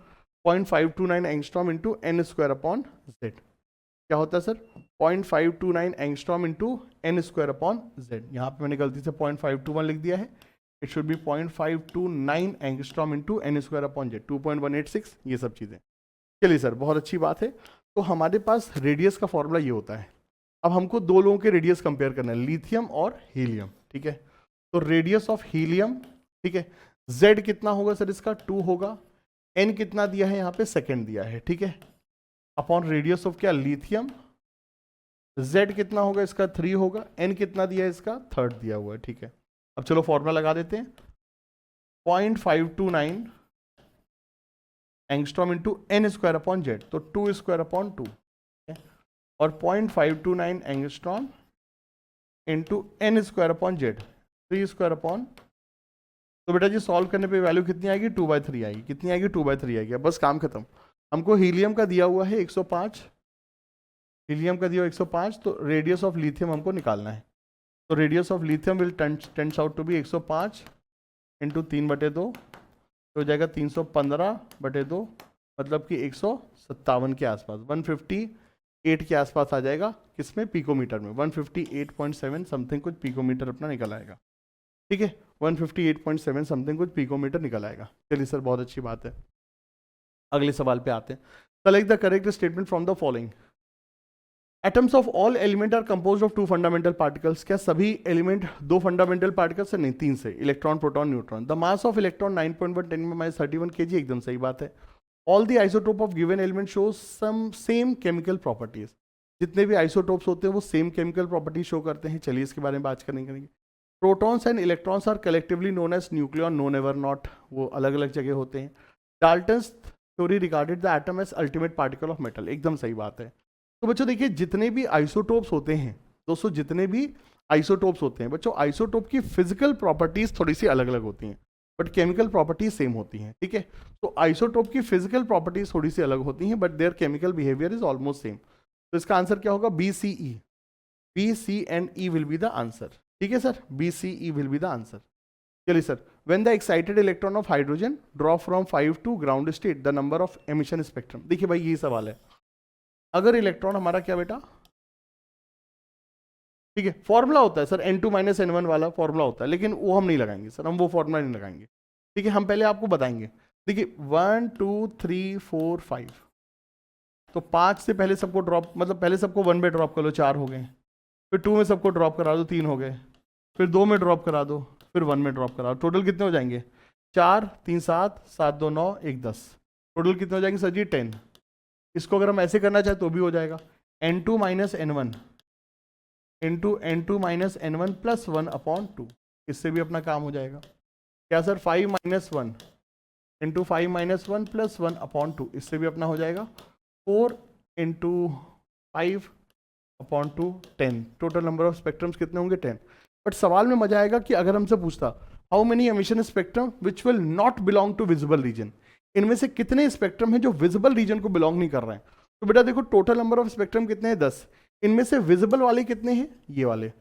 Speaker 1: 0.529 angstrom into N square upon Z. क्या होता है sir, 0.529 angstrom into N square upon Z. यहाँ पे मैंने गलती से 0.521 लिख दिया है, it should be 0.529 angstrom into N square upon Z, 2.186, ये सब चीज़ें। चलिए सर बहुत अच्छी बात है। तो हमारे पास रेडियस का फॉर्मूला ये होता है। अब हमको दो लोगों के रेडियस कंपेयर करना है, लिथियम और हीलियम, ठीक है। तो रेडियस ऑफ हीलियम, ठीक है, z कितना होगा सर इसका 2 होगा, n कितना दिया है यहाँ पे सेकेंड दिया है, ठीक है, अपॉन रेडियस ऑफ क्या लिथियम, z कितना होगा इसका 3 होगा, n कितना दिया है इसका थर्ड दिया हुआ है, ठीक है। अब चलो फॉर्मूला लगा देते हैं, 0.529 angstrom into N square upon Z, तो 2 स्क्वायर अपॉन 2, और 0.529 angstrom into N square upon Z, 3 square upon, तो बेटा जी सॉल्व करने पे वैल्यू कितनी आएगी, 2/3 आएगी। कितनी आएगी, 2/3 आएगी। बस काम खत्म। हमको हीलियम का दिया हुआ है 105, हीलियम का दिया हुआ 105, तो रेडियस ऑफ लिथियम हमको निकालना है। तो radius of lithium will tends out to be 105 into 3/2, तो हो जाएगा 315/2, मतलब कि 157 के आसपास, 158 के आसपास आ जाएगा। किसमें, पिकोमीटर में, 158.7 समथिंग कुछ पिकोमीटर अपना निकल आएगा, ठीक है, 158.7 समथिंग कुछ पिकोमीटर निकल आएगा। चलिए सर बहुत अच्छी बात है। अगले सवाल पे आते हैं। Select the correct statement from the following. Atoms of all element are composed of 2 fundamental particles. क्या सभी एलिमेंट 2 फंडामेंटल पार्टिकल्स से? नहीं, 3 से, electron, proton, neutron. The mass of electron 9.1 10 31 kg, एकदम सही बात है। All the isotope of given element show some same chemical properties. जितने भी आइसोटोप्स होते हैं वो सेम केमिकल प्रॉपर्टीज शो करते हैं। चलिए इसके बारे में बात करेंगे। Protons and electrons are collectively known as nucleon, no never not, वो अलग अलग जगह होते हैं। Dalton's theory regarded the atom as ultimate particle of metal, एकदम सही बात है। तो बच्चों देखिए जितने भी आइसोटोप्स होते हैं दोस्तों, जितने भी आइसोटोप्स होते हैं बच्चों, आइसोटोप की फिजिकल प्रॉपर्टीज थोड़ी सी अलग अलग होती हैं, बट केमिकल प्रॉपर्टीज सेम होती हैं, ठीक है। तो आइसोटोप की फिजिकल प्रॉपर्टीज थोड़ी सी अलग होती हैं, but there chemical behaviour is almost same. तो इसका आंसर क्या होगा, BCE, B, C and E will be the answer, ठीक है sir, BCE will be the answer. चलिए sir, when the excited electron of hydrogen drop from 5 to ground state, the number of emission spectrum. देखिए भाई यही सवाल है। अगर electron हमारा क्या बेटा, ठीक है, फॉर्मूला होता है सर n2 - n1 वाला फॉर्मूला होता है, लेकिन वो हम नहीं लगाएंगे सर, हम वो फॉर्मूला नहीं लगाएंगे, ठीक है। हम पहले आपको बताएंगे। देखिए 1 2 3 4 5, तो 5 से पहले सबको ड्रॉप, मतलब पहले सबको 1 में ड्रॉप कर लो, 4 हो गए। फिर 2 में सबको ड्रॉप करा दो, 3 हो गए। फिर 2 में ड्रॉप करा दो, फिर 1 में ड्रॉप करा दो। टोटल कितने हो जाएंगे, 4 3 7 7 2 9 1 10। टोटल कितने हो जाएंगे सर जी, 10। इसको अगर हम ऐसे करना चाहें तो भी हो जाएगा, n2 - n1 into n2 - n1 + 1/2, इससे भी अपना काम हो जाएगा। क्या सर, 5 - 1 इंटू 5 - 1 + 1/2, इससे भी अपना हो जाएगा 4 into 5/2 10। Total number of spectrums कितने होंगे, 10। बट सवाल में मजा आएगा कि अगर हमसे पूछता how many emission spectrum which will not belong to visible region, इनमें से कितने स्पेक्ट्रम है जो विजिबल रीजन को बिलोंग नहीं कर रहे हैं। तो बेटा देखो टोटल नंबर ऑफ स्पेक्ट्रम कितने हैं, 10। इनमें से विजिबल वाले कितने हैं, ये वाले।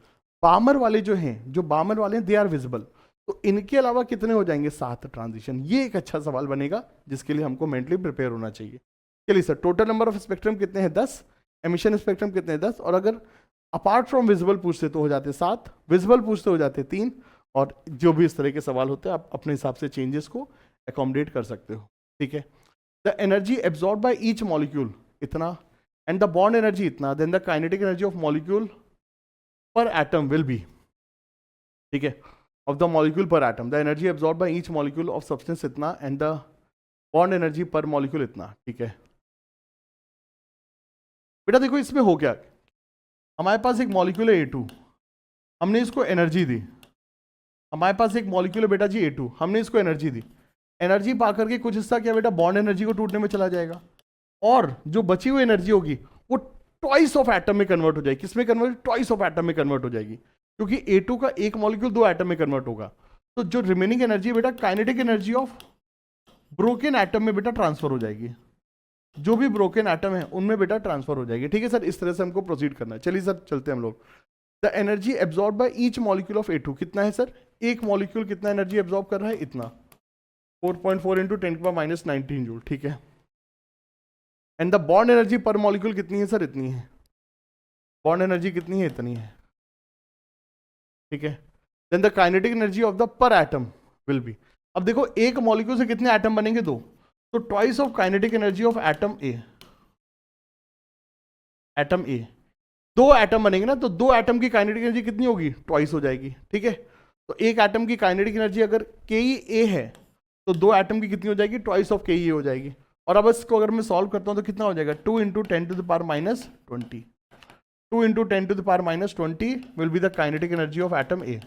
Speaker 1: बामर वाले जो हैं, जो बामर वाले हैं, दे आर विजिबल। तो इनके अलावा कितने हो जाएंगे, 7 ट्रांजिशन। ये एक अच्छा सवाल बनेगा जिसके लिए हमको मेंटली प्रिपेयर होना चाहिए। चलिए sir, total number of spectrum कितने हैं, 10। एमिशन स्पेक्ट्रम कितने हैं, 10। और अगर अपार्ट फ्रॉम विजिबल पूछते तो हो जाते 7, विजिबल पूछते हो जाते 3। और जो भी इस तरह के सवाल होते हैं आप अपने हिसाब से चेंजेस को अकोमोडेट कर सकते हो, ठीक है। The energy absorb by each molecule, इतना एंड द बॉन्ड एनर्जी इतना, then the kinetic energy of molecule per atom will be, ठीक है, of the molecule per atom, the energy absorb by each molecule of substance इतना, and the bond energy per molecule इतना, ठीक है। बेटा देखो इसमें हो क्या, हमारे पास एक मॉलिक्यूल है A2, हमने इसको एनर्जी दी, हमारे पास एक मॉलिक्यूल है बेटा जी A2, हमने इसको एनर्जी दी, एनर्जी पा करके कुछ हिस्सा क्या बेटा बॉन्ड एनर्जी को टूटने में चला जाएगा, और जो बची हुई एनर्जी होगी वो ट्वाइस ऑफ एटम में कन्वर्ट हो जाएगी। किसमें कन्वर्ट? ट्वाइस ऑफ एटम में कन्वर्ट हो जाएगी, क्योंकि A2 का एक मॉलिक्यूल 2 एटम में कन्वर्ट होगा। तो जो रिमेनिंग एनर्जी है बेटा kinetic energy of broken atom में बेटा ट्रांसफर हो जाएगी, जो भी ब्रोकन एटम है उनमें बेटा ट्रांसफर हो जाएगी, ठीक है सर। इस तरह से हमको प्रोसीड करना है। चलिए सर चलते हैं हम लोग। The energy absorb by each molecule of A2 कितना है सर? एक मॉलिक्यूल कितना एनर्जी एब्जॉर्ब कर रहा है? इतना, 4.4 इंटू 10⁻19 जूल, ठीक है। And the bond energy per molecule कितनी है सर? इतनी है। बॉन्ड एनर्जी कितनी है? इतनी है, ठीक है। Then the kinetic energy of the per atom will be, अब देखो एक मॉलिक्यूल से कितने एटम बनेंगे? 2, तो twice of kinetic energy of atom A, atom A, 2 atom बनेंगे ना, तो 2 एटम की काइनेटिक एनर्जी कितनी होगी? ट्वाइस हो जाएगी, ठीक है। तो एक एटम की काइनेटिक एनर्जी अगर KE है तो 2 एटम की कितनी हो जाएगी? ट्वाइस ऑफ KE हो जाएगी। और अब इसको अगर मैं सॉल्व करता हूं तो कितना हो जाएगा? 2 into 10⁻20, 2 into 10⁻20 will be the kinetic energy of atom A,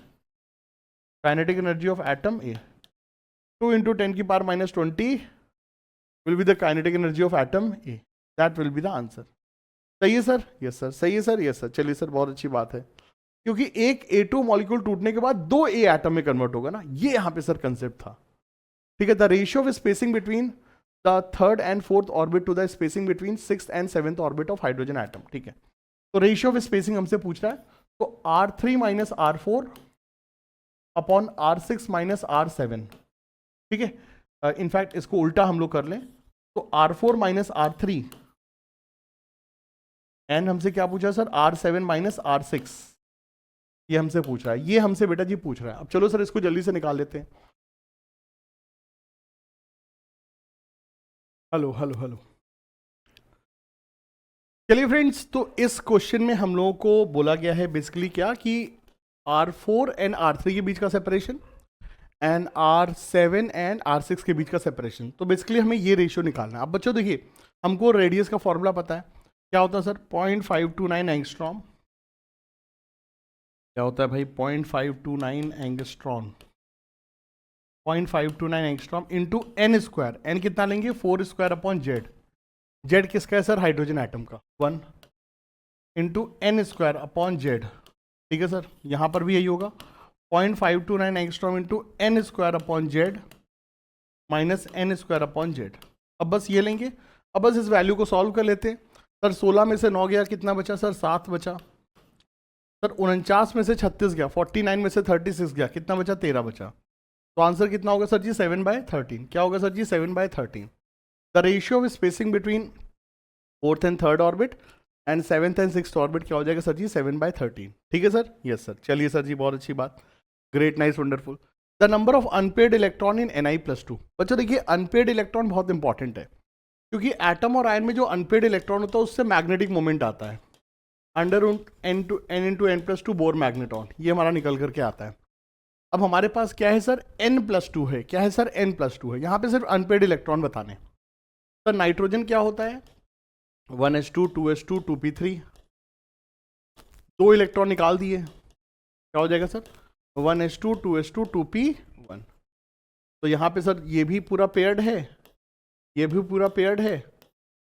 Speaker 1: kinetic energy of atom A. 2 into 10⁻20 will be the kinetic energy of atom A. That will be the answer. सही है सर? Yes sir. सही है sir? Yes sir. चलिए sir बहुत अच्छी बात है, क्योंकि एक A2 मॉलिक्यूल टूटने के बाद 2 A एटम में कन्वर्ट होगा ना, ये यहां पे सर कंसेप्ट था, ठीक है। The ratio of spacing between the third and fourth orbit to the spacing between 6th and 7th orbit of hydrogen atom, ठीक है। तो रेशियो ऑफ स्पेसिंग हमसे पूछ रहा है, तो R3 minus R4 upon R6 minus R7, ठीक है। इनफैक्ट इसको उल्टा हम लोग कर लें, तो R4 माइनस R3 एंड हमसे क्या पूछा सर? R7 माइनस R6, ये हमसे पूछ रहा है, ये हमसे बेटा जी पूछ रहा है। अब चलो सर इसको जल्दी से निकाल लेते हैं। हेलो हेलो हेलो, चलिए फ्रेंड्स, तो इस क्वेश्चन में हम लोगों को बोला गया है बेसिकली क्या कि R4 एंड R3 के बीच का separation and R7 and R6 के बीच का सेपरेशन। तो बेसिकली हमें ये रेशियो निकालना है। अब बच्चों देखिए, हमको रेडियस का फॉर्मूला पता है, क्या होता है सर? 0.529 एंगस्ट्रॉम। क्या होता है भाई? 0.529 angstrom, 0.529 angstrom into n square. n कितना लेंगे? 4 स्क्वायर अपॉन जेड। जेड किसका है सर? हाइड्रोजन एटम का। 1 into n square upon Z, ठीक है सर। यहाँ पर भी यही होगा, 0.529 angstrom into n square upon Z minus n square upon Z. अब बस ये लेंगे, अब बस इस वैल्यू को सॉल्व कर लेते हैं। सर 16 में से 9 गया, कितना बचा सर? 7 बचा। सर 49 में से 36 गया, 49 में से 36 गया, कितना बचा? 13 बचा। तो आंसर कितना होगा सर जी? 7/13। क्या होगा सर जी? 7/13। The ratio of spacing between 4th and 3rd orbit and 7th and 6th orbit क्या हो जाएगा सर जी? 7/13, ठीक है सर। Yes sir. चलिए सर जी बहुत अच्छी बात, great, nice, wonderful. The number of unpaired electron in Ni+2। बच्चों देखिए, अनपेड इलेक्ट्रॉन बहुत इंपॉर्टेंट है, क्योंकि एटम और आयन में जो अनपेड इलेक्ट्रॉन होता है उससे मैग्नेटिक मोमेंट आता है, अंडर n+2 बोर मैग्नेटॉन, ये हमारा निकल करके आता है। अब हमारे पास क्या है सर? n+2 है। क्या है सर? n+2 है। यहाँ पे सिर्फ अनपेड इलेक्ट्रॉन बताने। सर नाइट्रोजन क्या होता है? 1s2 2s2 2p3, 2 इलेक्ट्रॉन निकाल दिए, क्या हो जाएगा सर? 1s2 2s2 2p1। तो यहाँ पे सर ये भी पूरा पेयर्ड है, ये भी पूरा पेयर्ड है,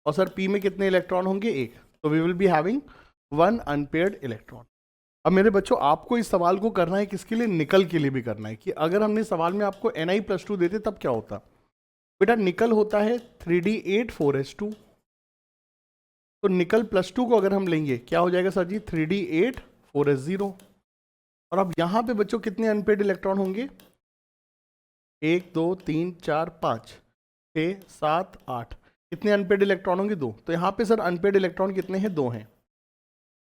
Speaker 1: और सर p में कितने इलेक्ट्रॉन होंगे? 1। तो we will be having 1 unpaired electron. अब मेरे बच्चों आपको इस सवाल को करना है किसके लिए? निकल के लिए भी करना है, कि अगर हमने सवाल में आपको Ni+2 देते तब क्या होता? बेटा निकल होता है 3d8 4s2, तो निकल +2 को अगर हम लेंगे क्या हो जाएगा सर जी? 3d8 4s0। और अब यहाँ पे बच्चों कितने अनपेड इलेक्ट्रॉन होंगे? 1 2 3 4 5 6 7 8, कितने अनपेड इलेक्ट्रॉन होंगे? 2। तो यहाँ पे सर अनपेड इलेक्ट्रॉन कितने हैं? 2 हैं।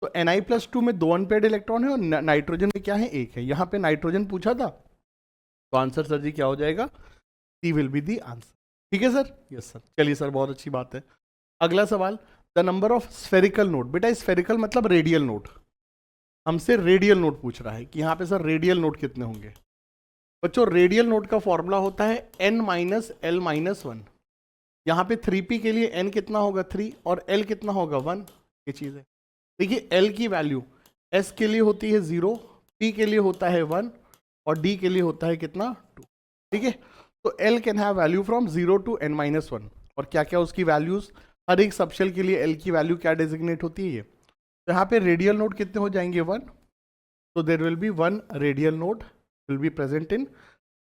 Speaker 1: तो Ni+2 में 2 अनपेड इलेक्ट्रॉन है और नाइट्रोजन में क्या है? 1 है। यहाँ पे नाइट्रोजन पूछा था, तो आंसर सर जी क्या हो जाएगा? C will be the answer, ठीक है सर। Yes sir. चलिए सर बहुत अच्छी बात है। अगला सवाल, the number of spherical node. बेटा स्फेरिकल मतलब रेडियल नोड, हमसे रेडियल नोड पूछ रहा है कि यहाँ पे सर रेडियल नोड कितने होंगे। बच्चों रेडियल नोड का फॉर्मूला होता है n minus L minus one. यहाँ पे 3p के लिए n कितना होगा 3 और l कितना होगा 1। ये चीज़ है। देखिए l की वैल्यू s के लिए होती है 0, p के लिए होता है 1 और d के लिए होता है कितना 2। ठीक है, तो l can have value from 0 to n minus one. और क्या क्या उसकी वैल्यूज, हर एक सबशेल के लिए l की वैल्यू क्या डेजिग्नेट होती है ये। तो यहाँ पे रेडियल नोड कितने हो जाएंगे 1, तो there will be 1 radial node will be present in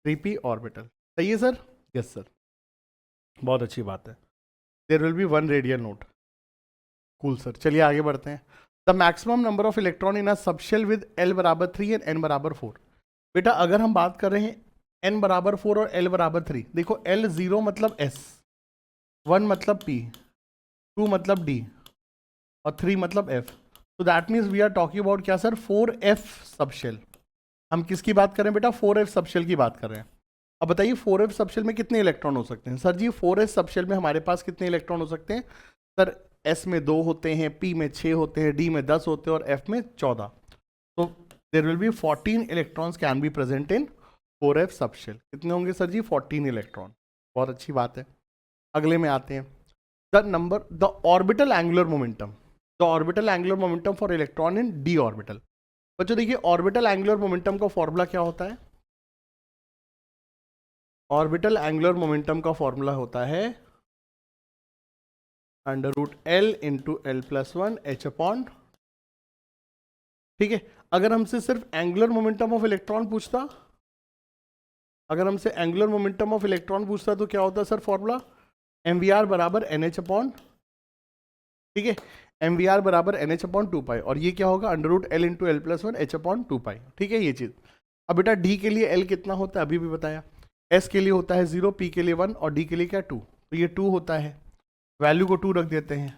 Speaker 1: 3p orbital. सही है सर? यस सर, बहुत अच्छी बात है। There will be 1 radial node. Cool sir, चलिए आगे बढ़ते हैं। The maximum number of electron in a subshell with l बराबर 3 एंड n बराबर 4। बेटा अगर हम बात कर रहे हैं n बराबर 4 और l बराबर 3, देखो l 0 मतलब s, 1 मतलब p, 2 मतलब d और 3 मतलब f। तो that means we are talking about क्या सर 4f सबशेल। हम किसकी बात कर रहे हैं बेटा 4f सबशेल की बात कर रहे हैं। अब बताइए 4f सबशेल में कितने इलेक्ट्रॉन हो सकते हैं सर जी। 4s सबशेल में हमारे पास कितने इलेक्ट्रॉन हो सकते हैं सर? s में 2 होते हैं, p में 6 होते हैं, d में 10 होते हैं और f में 14। तो there will be 14 electrons can be present in 4f subshell. कितने होंगे सर जी? 14 इलेक्ट्रॉन। बहुत अच्छी बात है। अगले में आते हैं, the orbital angular momentum. The orbital angular momentum for electron in d orbital. बच्चों देखिए ऑर्बिटल एंगुलर मोमेंटम का फॉर्मूला क्या होता है? ऑर्बिटल एंगुलर मोमेंटम का फॉर्मूला होता है under root L into L plus one H upon. ठीक है, अगर हमसे सिर्फ एंगुलर मोमेंटम ऑफ इलेक्ट्रॉन पूछता, अगर हमसे एंगुलर मोमेंटम ऑफ इलेक्ट्रॉन पूछता तो क्या होता sir formula? M V R बराबर एन एच अपॉन, ठीक है, एम वी आर बराबर एन एच अपॉन 2 पाई, और ये क्या होगा under root L into L plus one H upon 2 pi. ठीक है ये चीज। अब बेटा डी के लिए एल कितना होता है अभी भी बताया, एस के लिए होता है 0, पी के लिए 1 और डी के लिए क्या 2। तो ये 2 होता है, वैल्यू को 2 रख देते हैं,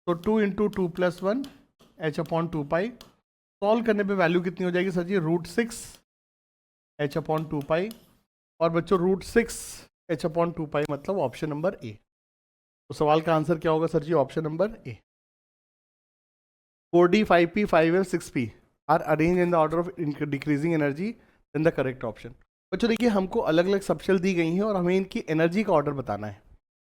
Speaker 1: तो 2 इंटू 2 प्लस 1 एच अपॉन 2 पाई। सॉल्व करने पे वैल्यू कितनी हो जाएगी सर जी? Root 6 H upon 2 pi. और बच्चों रूट 6 एच अपॉन 2 पाई मतलब ऑप्शन नंबर ए। तो सवाल का आंसर क्या होगा सर जी? Option number A. 4d 5p 5f 6p are arrange in the order of decreasing energy in the correct option. बच्चों देखिए हमको अलग अलग सबशेल दी गई हैं और हमें इनकी एनर्जी का ऑर्डर बताना है।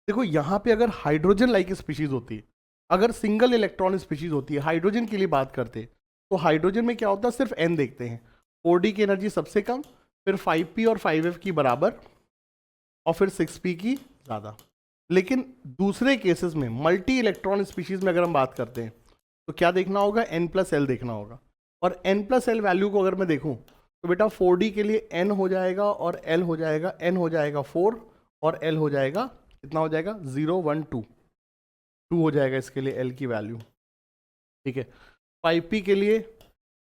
Speaker 1: देखो यहाँ पे अगर हाइड्रोजन लाइक स्पीशीज होती है, अगर सिंगल इलेक्ट्रॉन स्पीशीज होती है, हाइड्रोजन के लिए बात करते हैं, तो हाइड्रोजन में क्या होता है सिर्फ n देखते हैं, 4d की एनर्जी सबसे कम, फिर 5p और 5f की बराबर और फिर 6p की ज़्यादा। लेकिन दूसरे केसेस में मल्टी इलेक्ट्रॉन स्पीशीज में अगर हम बात करते हैं तो क्या देखना होगा? n प्लस एल देखना होगा। और n प्लस एल वैल्यू को अगर मैं देखूं तो बेटा 4d के लिए n हो जाएगा और l हो जाएगा, n हो जाएगा 4 और l हो जाएगा कितना हो जाएगा? 0 1 2 2 हो जाएगा इसके लिए l की वैल्यू। ठीक है, 5p के लिए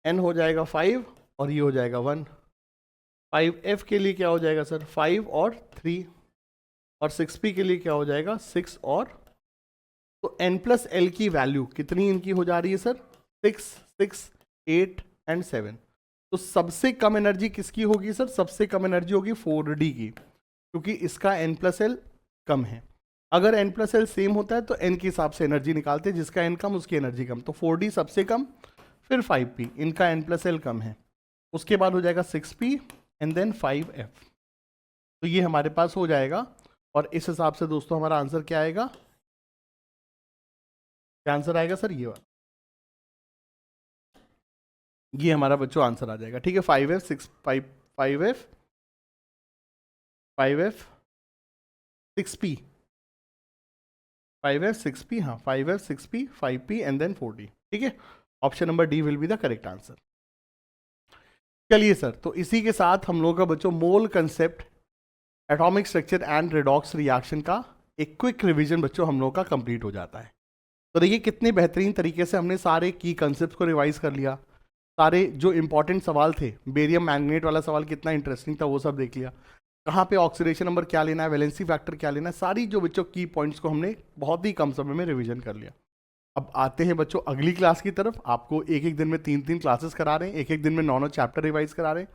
Speaker 1: n हो जाएगा 5 और ये हो जाएगा 1। 5f के लिए क्या हो जाएगा सर? 5 और 3। और 6p के लिए क्या हो जाएगा? 6 और, तो n प्लस एल की वैल्यू कितनी इनकी हो जा रही है सर? 6 6 8 एंड 7। तो सबसे कम एनर्जी किसकी होगी सर? सबसे कम एनर्जी होगी 4d की, क्योंकि इसका n प्लस एल कम है। अगर n प्लस एल सेम होता है तो n के हिसाब से एनर्जी निकालते हैं, जिसका n कम उसकी एनर्जी कम। तो 4d सबसे कम, फिर 5p, इनका n प्लस एल कम है, उसके बाद हो जाएगा 6p एंड देन 5f। तो ये हमारे पास हो जाएगा और इस हिसाब से दोस्तों हमारा आंसर क्या आएगा? क्या आंसर आएगा सर? ये वाला, ये हमारा बच्चों आंसर आ जाएगा। ठीक है, 5f 6 5 5f 5f 6p 5f 6p, हाँ 5f 6p 5p and then 4d। ठीक है, option number D will be the correct answer. चलिए सर, तो इसी के साथ हम लोगों का बच्चों mole concept, atomic structure and redox reaction का एक क्विक रिवीजन बच्चों हम लोगों का कंप्लीट हो जाता है। तो देखिए कितने बेहतरीन तरीके से हमने सारे की कंसेप्ट को रिवाइज कर लिया, सारे जो इंपॉर्टेंट सवाल थे, बेरियम मैग्नेट वाला सवाल कितना इंटरेस्टिंग था वो सब देख लिया, कहाँ पे ऑक्सीडेशन नंबर क्या लेना है, वैलेंसी फैक्टर क्या लेना है, सारी जो बच्चों की पॉइंट्स को हमने बहुत ही कम समय में रिवीजन कर लिया। अब आते हैं बच्चों अगली क्लास की तरफ। आपको एक एक दिन में 3 क्लासेस करा रहे हैं, एक एक दिन में 9 चैप्टर रिवाइज करा रहे हैं।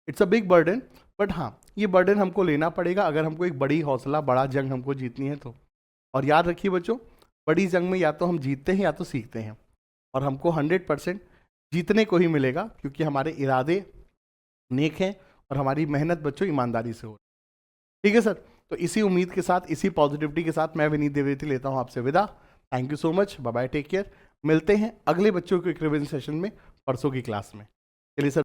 Speaker 1: It's a big burden, but हाँ ये बर्डन हमको लेना पड़ेगा अगर हमको एक बड़ी हौसला, बड़ा जंग हमको जीतनी है तो। और याद रखिए बच्चों, बड़ी जंग में या तो हम जीतते हैं या तो सीखते हैं, और हमको 100% जीतने को ही मिलेगा, क्योंकि हमारे इरादे नेक हैं और हमारी मेहनत बच्चों ईमानदारी से हो। ठीक है सर, तो इसी उम्मीद के साथ, इसी पॉजिटिविटी के साथ मैं विनीत द्विवेदी लेता हूँ आपसे विदा। Thank you so much, bye bye, take care. मिलते हैं अगले बच्चों के रिविजन सेशन में परसों की क्लास में। चलिए सर।